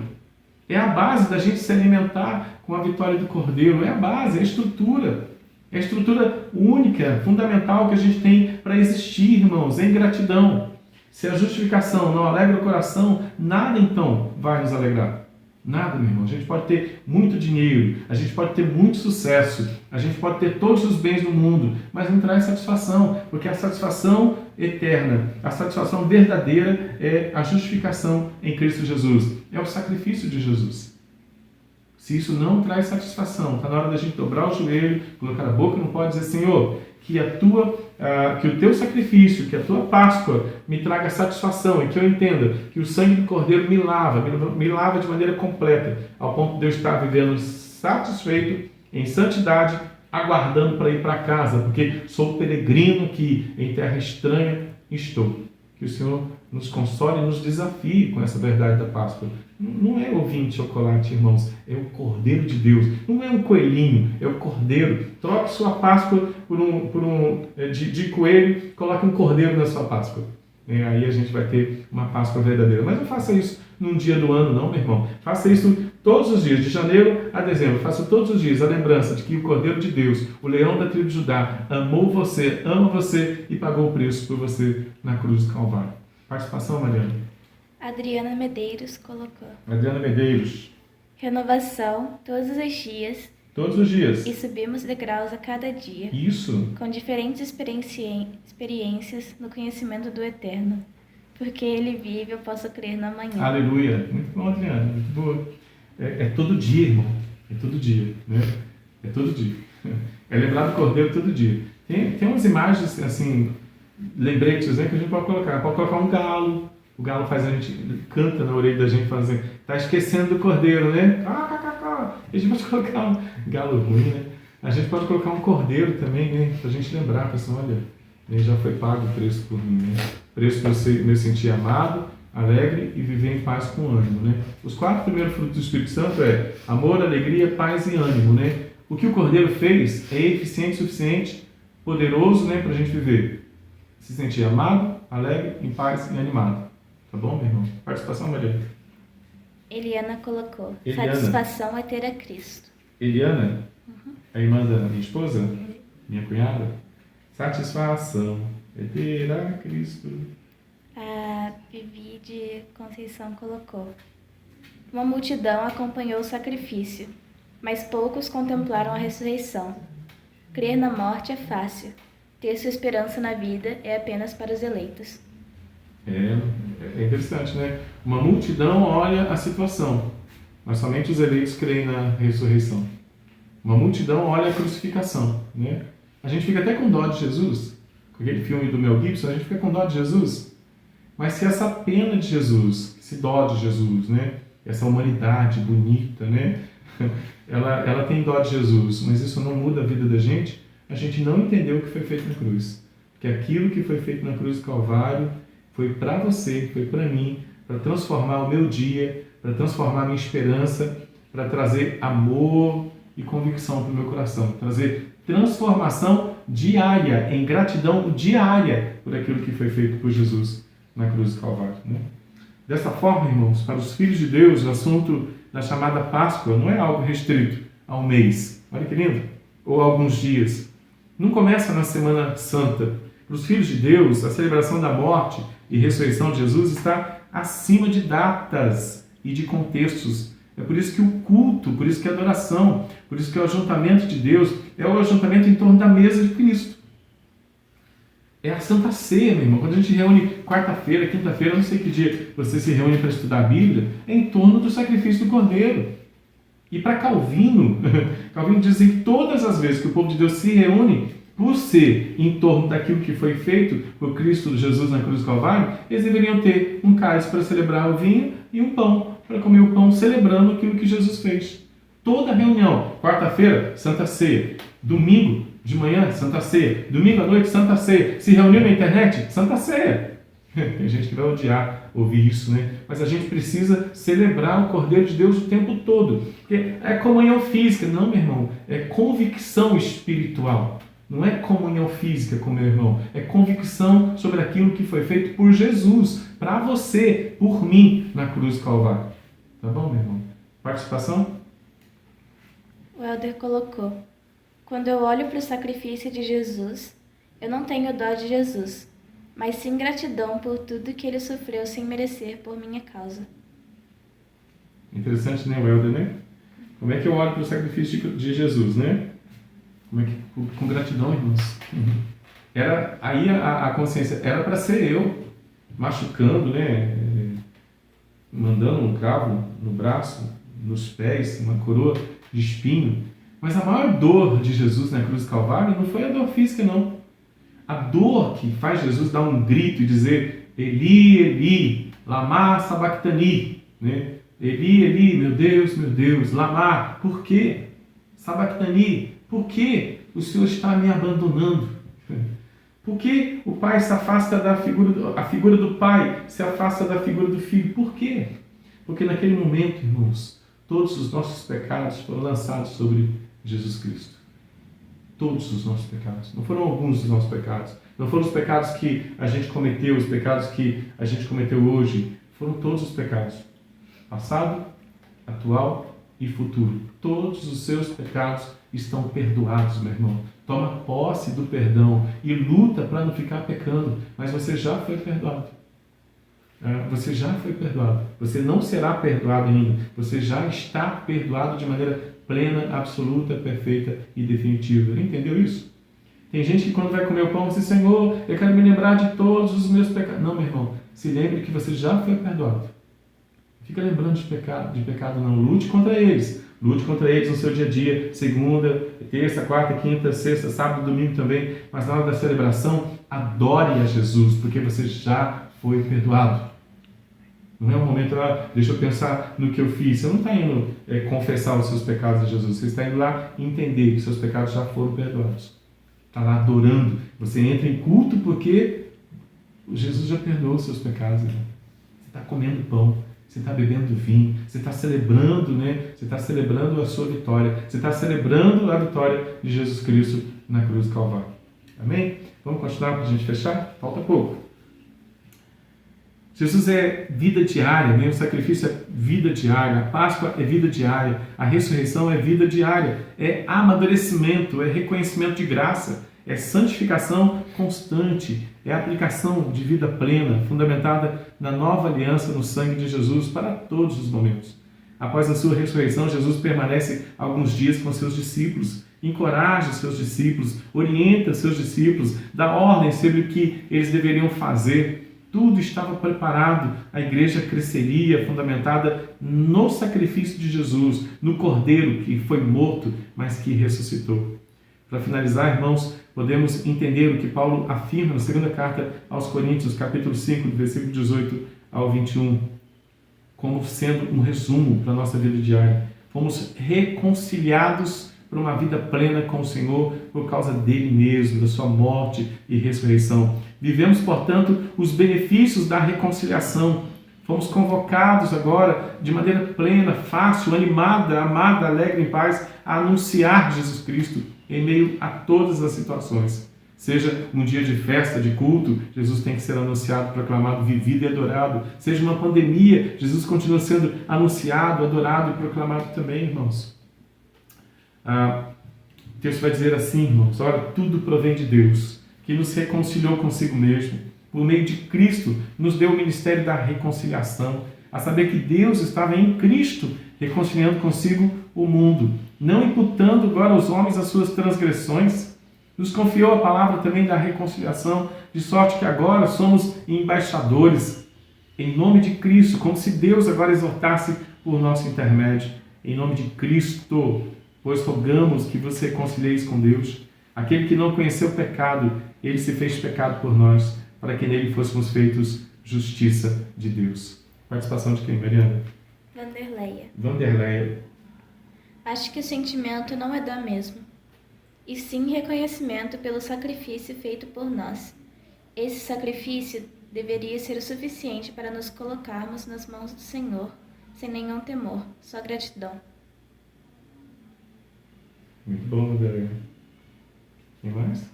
é a base da gente se alimentar com a vitória do Cordeiro, é a base, é a estrutura única, fundamental que a gente tem para existir, irmãos, em gratidão. Se a justificação não alegra o coração, nada então vai nos alegrar. Nada, meu irmão. A gente pode ter muito dinheiro, a gente pode ter muito sucesso, a gente pode ter todos os bens do mundo, mas não traz satisfação, porque a satisfação eterna, a satisfação verdadeira é a justificação em Cristo Jesus, é o sacrifício de Jesus. Se isso não traz satisfação, está na hora da gente dobrar o joelho, colocar a boca no pó e dizer: Senhor, que o teu sacrifício, que a tua Páscoa me traga satisfação e que eu entenda que o sangue do Cordeiro me lava de maneira completa, ao ponto de eu estar vivendo satisfeito, em santidade, aguardando para ir para casa, porque sou peregrino aqui, em terra estranha estou. Que o Senhor nos console e nos desafie com essa verdade da Páscoa. Não é ovinho de chocolate, irmãos, é o Cordeiro de Deus. Não é um coelhinho, é o Cordeiro. Troque sua Páscoa de coelho, coloque um Cordeiro na sua Páscoa. Aí a gente vai ter uma Páscoa verdadeira. Mas não faça isso num dia do ano, não, meu irmão. Faça isso todos os dias, de janeiro a dezembro. Faça todos os dias a lembrança de que o Cordeiro de Deus, o leão da tribo de Judá, amou você, ama você e pagou o preço por você na cruz do Calvário. Participação, Mariana.
Adriana Medeiros colocou:
Adriana Medeiros.
Renovação todos os dias.
Todos os dias.
E subimos degraus a cada dia.
Isso.
Com diferentes experiências no conhecimento do Eterno. Porque Ele vive, eu posso crer no amanhã.
Aleluia. Muito bom, Adriana. Muito boa. É todo dia, irmão. É todo dia, né? É todo dia. É lembrar do Cordeiro todo dia. Tem umas imagens, assim, lembretes, né, que a gente pode colocar. Pode colocar um galo. O galo faz a gente, canta na orelha da gente, falando assim: tá esquecendo do Cordeiro, né? A gente pode colocar um galo ruim, né? A gente pode colocar um cordeiro também, né? Pra gente lembrar, pessoal, olha, já foi pago o preço por mim, né? O preço para eu me sentir amado, alegre e viver em paz com ânimo, né? Os 4 primeiros frutos do Espírito Santo é amor, alegria, paz e ânimo, né? O que o cordeiro fez é eficiente, suficiente, poderoso, né? Pra gente viver. Se sentir amado, alegre, em paz e animado. Tá bom, meu irmão? Participação, Maria.
Eliana colocou.
Eliana.
Satisfação é ter a Cristo.
Eliana, a irmã da minha esposa, minha cunhada. Satisfação é ter a Cristo.
A Vivi de Conceição colocou. Uma multidão acompanhou o sacrifício, mas poucos contemplaram a ressurreição. Crer na morte é fácil. Ter sua esperança na vida é apenas para os eleitos.
É interessante, né? Uma multidão olha a situação, mas somente os eleitos creem na ressurreição. Uma multidão olha a crucificação, né? A gente fica até com dó de Jesus, com aquele filme do Mel Gibson, a gente fica com dó de Jesus. Mas se essa pena de Jesus, esse dó de Jesus, né? Essa humanidade bonita, né? Ela tem dó de Jesus, mas isso não muda a vida da gente. A gente não entendeu o que foi feito na cruz. Porque aquilo que foi feito na cruz do Calvário foi para você, foi para mim, para transformar o meu dia, para transformar a minha esperança, para trazer amor e convicção para o meu coração, trazer transformação diária, em gratidão diária por aquilo que foi feito por Jesus na cruz do Calvário, né? Dessa forma, irmãos, para os filhos de Deus, o assunto da chamada Páscoa não é algo restrito a um mês, olha que lindo, ou a alguns dias. Não começa na Semana Santa. Para os filhos de Deus, a celebração da morte e ressurreição de Jesus está acima de datas e de contextos. É por isso que o culto, por isso que a adoração, por isso que o ajuntamento de Deus é o ajuntamento em torno da mesa de Cristo. É a Santa Ceia, meu irmão. Quando a gente reúne quarta-feira, quinta-feira, não sei que dia você se reúne para estudar a Bíblia, é em torno do sacrifício do Cordeiro. E para Calvino, Calvino diz que todas as vezes que o povo de Deus se reúne, por ser em torno daquilo que foi feito por Cristo Jesus na cruz do Calvário, eles deveriam ter um cálice para celebrar o vinho e um pão para comer o pão, celebrando aquilo que Jesus fez. Toda reunião, quarta-feira, Santa Ceia, domingo de manhã, Santa Ceia, domingo à noite, Santa Ceia, se reuniu na internet, Santa Ceia. Tem gente que vai odiar ouvir isso, né? Mas a gente precisa celebrar o Cordeiro de Deus o tempo todo. Porque é comunhão física. Não, meu irmão, é convicção espiritual. Não é comunhão física com meu irmão, é convicção sobre aquilo que foi feito por Jesus, para você, por mim, na cruz do Calvário. Tá bom, meu irmão? Participação?
O Helder colocou. Quando eu olho para o sacrifício de Jesus, eu não tenho dó de Jesus, mas sim gratidão por tudo que ele sofreu sem merecer por minha causa.
Interessante, né, o Helder, né? Como é que eu olho para o sacrifício de Jesus, né? Como é que, com gratidão, irmãos. Era, aí a consciência era para ser eu, machucando, né? Mandando um cravo no braço, nos pés, uma coroa de espinho. Mas a maior dor de Jesus na cruz do Calvário não foi a dor física, não. A dor que faz Jesus dar um grito e dizer Eli, Eli, lama sabachthani, né? Eli, Eli, meu Deus, lama. Por quê? Sabachthani. Por que o Senhor está me abandonando? Por que o Pai se afasta da figura, a figura do Pai se afasta da figura do Filho? Por quê? Porque naquele momento, irmãos, todos os nossos pecados foram lançados sobre Jesus Cristo. Todos os nossos pecados. Não foram alguns dos nossos pecados. Não foram os pecados que a gente cometeu, os pecados que a gente cometeu hoje. Foram todos os pecados. Passado, atual e futuro. Todos os seus pecados estão perdoados, meu irmão. Toma posse do perdão e luta para não ficar pecando. Mas você já foi perdoado. Você já foi perdoado. Você não será perdoado ainda. Você já está perdoado de maneira plena, absoluta, perfeita e definitiva. Entendeu isso? Tem gente que quando vai comer o pão diz, Senhor, eu quero me lembrar de todos os meus pecados. Não, meu irmão. Se lembre que você já foi perdoado. Fica lembrando de pecado não. Lute contra eles. Lute contra eles no seu dia a dia, segunda, terça, quarta, quinta, sexta, sábado, domingo também. Mas na hora da celebração, adore a Jesus, porque você já foi perdoado. Não é um momento, deixa eu pensar no que eu fiz. Você não está indo confessar os seus pecados a Jesus. Você está indo lá entender que seus pecados já foram perdoados. Está lá adorando. Você entra em culto porque Jesus já perdoou os seus pecados. Né? Você está comendo pão. Você está bebendo vinho. Você está celebrando, né? Você está celebrando a sua vitória. Você está celebrando a vitória de Jesus Cristo na cruz do Calvário. Amém? Vamos continuar para a gente fechar? Falta pouco. Jesus é vida diária, né? O sacrifício é vida diária, a Páscoa é vida diária, a ressurreição é vida diária, é amadurecimento, é reconhecimento de graça, é santificação constante, é aplicação de vida plena, fundamentada na nova aliança no sangue de Jesus para todos os momentos. Após a sua ressurreição, Jesus permanece alguns dias com seus discípulos, encoraja os seus discípulos, orienta os seus discípulos, dá ordem sobre o que eles deveriam fazer. Tudo estava preparado, a igreja cresceria, fundamentada no sacrifício de Jesus, no Cordeiro que foi morto, mas que ressuscitou. Para finalizar, irmãos, podemos entender o que Paulo afirma na segunda carta aos Coríntios, capítulo 5, do versículo 18 ao 21, como sendo um resumo para a nossa vida diária. Fomos reconciliados para uma vida plena com o Senhor por causa dele mesmo, da sua morte e ressurreição. Vivemos, portanto, os benefícios da reconciliação. Fomos convocados agora de maneira plena, fácil, animada, amada, alegre, em paz, a anunciar Jesus Cristo em meio a todas as situações. Seja um dia de festa, de culto, Jesus tem que ser anunciado, proclamado, vivido e adorado. Seja uma pandemia, Jesus continua sendo anunciado, adorado e proclamado também, irmãos. O texto vai dizer assim, irmãos, olha, tudo provém de Deus, que nos reconciliou consigo mesmo, por meio de Cristo, nos deu o ministério da reconciliação, a saber que Deus estava em Cristo, reconciliando consigo o mundo, não imputando agora aos homens as suas transgressões, nos confiou a palavra também da reconciliação, de sorte que agora somos embaixadores, em nome de Cristo, como se Deus agora exortasse por nosso intermédio, em nome de Cristo, pois rogamos que você reconcilieis com Deus. Aquele que não conheceu o pecado, ele se fez pecado por nós, para que nele fôssemos feitos justiça de Deus. Participação de quem, Mariana? Vanderleia.
Acho que o sentimento não é dó mesmo, e sim reconhecimento pelo sacrifício feito por nós. Esse sacrifício deveria ser o suficiente para nos colocarmos nas mãos do Senhor, sem nenhum temor, só gratidão.
Muito bom, Vanderleia. Quem mais?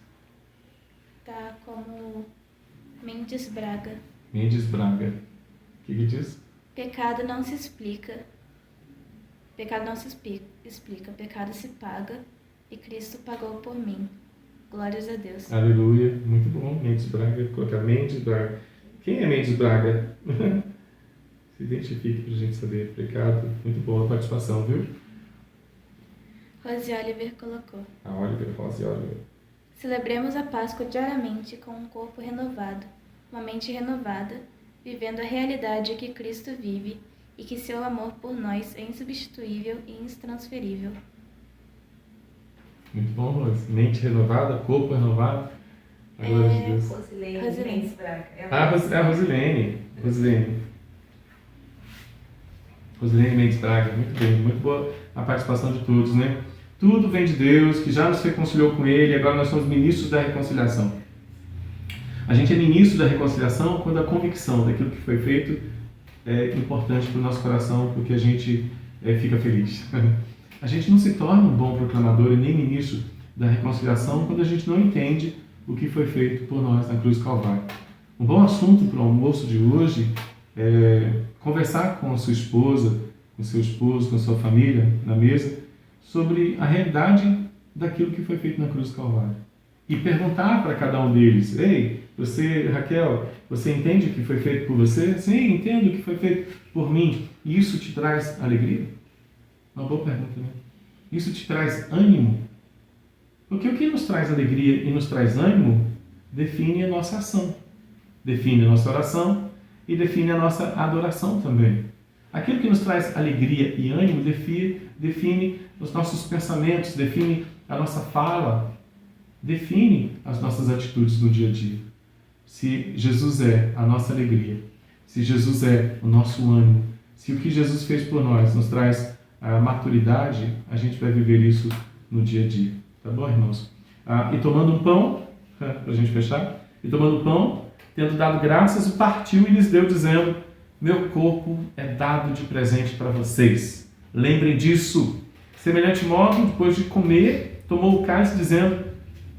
Tá como Mendes Braga.
Mendes Braga. O que diz?
Pecado não se explica. Pecado não se explica. Pecado se paga e Cristo pagou por mim. Glórias a Deus.
Aleluia. Muito bom. Mendes Braga. Colocar Mendes Braga. Quem é Mendes Braga? Se identifique para a gente saber. Pecado. Muito boa a participação, viu?
Rose Oliver colocou.
A Oliver, Rose Oliver.
Celebremos a Páscoa diariamente com um corpo renovado, uma mente renovada, vivendo a realidade que Cristo vive e que seu amor por nós é insubstituível e intransferível.
Muito bom, Rose. Mente renovada, corpo renovado. A glória de Deus.
Rosilene Mendes Braga.
A Rosilene. Rosilene Mendes Braga. Muito bem, muito boa a participação de todos, né? Tudo vem de Deus, que já nos reconciliou com Ele, e agora nós somos ministros da reconciliação. A gente é ministro da reconciliação quando a convicção daquilo que foi feito é importante para o nosso coração, porque a gente fica feliz. A gente não se torna um bom proclamador e nem ministro da reconciliação quando a gente não entende o que foi feito por nós na cruz do Calvário. Um bom assunto para o almoço de hoje é conversar com a sua esposa, com seu esposo, com a sua família na mesa, sobre a realidade daquilo que foi feito na cruz do Calvário. E perguntar para cada um deles: ei, você, Raquel, você entende o que foi feito por você? Sim, entendo o que foi feito por mim. E isso te traz alegria? Uma boa pergunta, né? Isso te traz ânimo? Porque o que nos traz alegria e nos traz ânimo define a nossa ação, define a nossa oração e define a nossa adoração também. Aquilo que nos traz alegria e ânimo define os nossos pensamentos, define a nossa fala, define as nossas atitudes no dia a dia. Se Jesus é a nossa alegria, se Jesus é o nosso ânimo, se o que Jesus fez por nós nos traz a maturidade, a gente vai viver isso no dia a dia. Tá bom, irmãos? E tomando um pão, para a gente fechar, e tomando pão, tendo dado graças, o partiu e lhes deu, dizendo: meu corpo é dado de presente para vocês. Lembrem disso. Semelhante modo, depois de comer, tomou o cálice, dizendo: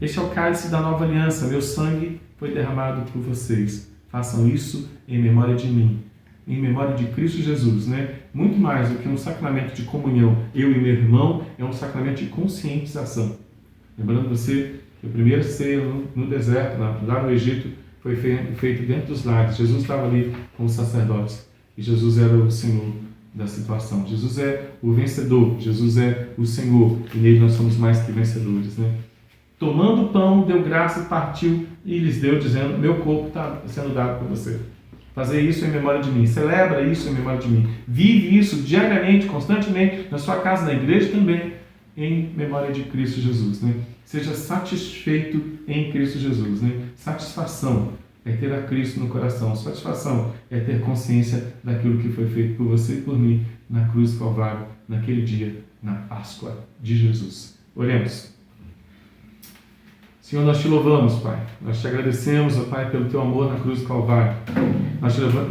este é o cálice da nova aliança, meu sangue foi derramado por vocês. Façam isso em memória de mim, em memória de Cristo Jesus, né? Muito mais do que um sacramento de comunhão, eu e meu irmão, é um sacramento de conscientização. Lembrando você que o primeiro ceia no deserto, lá no Egito, foi feito dentro dos lares. Jesus estava ali com os sacerdotes e Jesus era o Senhor da situação. Jesus é o vencedor, Jesus é o Senhor e nele nós somos mais que vencedores, né? Tomando o pão, deu graça, partiu e lhes deu, dizendo: meu corpo está sendo dado para você. Fazer isso em memória de mim. Celebra isso em memória de mim. Vive isso diariamente, constantemente, na sua casa, na igreja também, em memória de Cristo Jesus, né? Seja satisfeito em Cristo Jesus, né? Satisfação é ter a Cristo no coração. Satisfação é ter consciência daquilo que foi feito por você e por mim na cruz do Calvário, naquele dia, na Páscoa de Jesus. Oremos. Senhor, nós te louvamos, Pai. Nós te agradecemos, ó Pai, pelo teu amor na cruz do Calvário.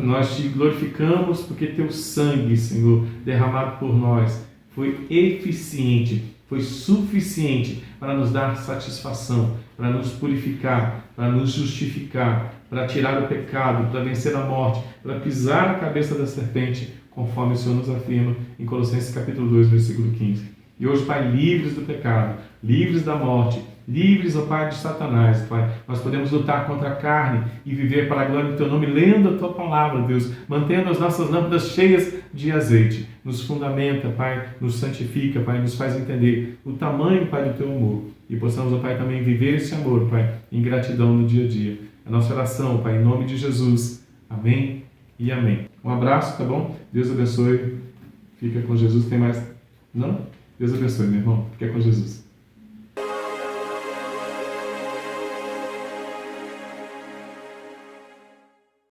Nós te glorificamos porque teu sangue, Senhor, derramado por nós, foi eficiente, foi suficiente para nos dar satisfação, para nos purificar, para nos justificar, para tirar o pecado, para vencer a morte, para pisar a cabeça da serpente, conforme o Senhor nos afirma em Colossenses capítulo 2, versículo 15. E hoje, Pai, livres do pecado, livres da morte, livres, ó Pai, de Satanás, Pai, nós podemos lutar contra a carne e viver para a glória do Teu nome, lendo a Tua palavra, Deus, mantendo as nossas lâmpadas cheias de azeite. Nos fundamenta, Pai, nos santifica, Pai, nos faz entender o tamanho, Pai, do Teu amor. E possamos, ó Pai, também viver esse amor, Pai, em gratidão no dia a dia. A nossa oração, Pai, em nome de Jesus. Amém e amém. Um abraço, tá bom? Deus abençoe. Fica com Jesus. Tem mais? Não? Deus abençoe, meu irmão. Fica com Jesus.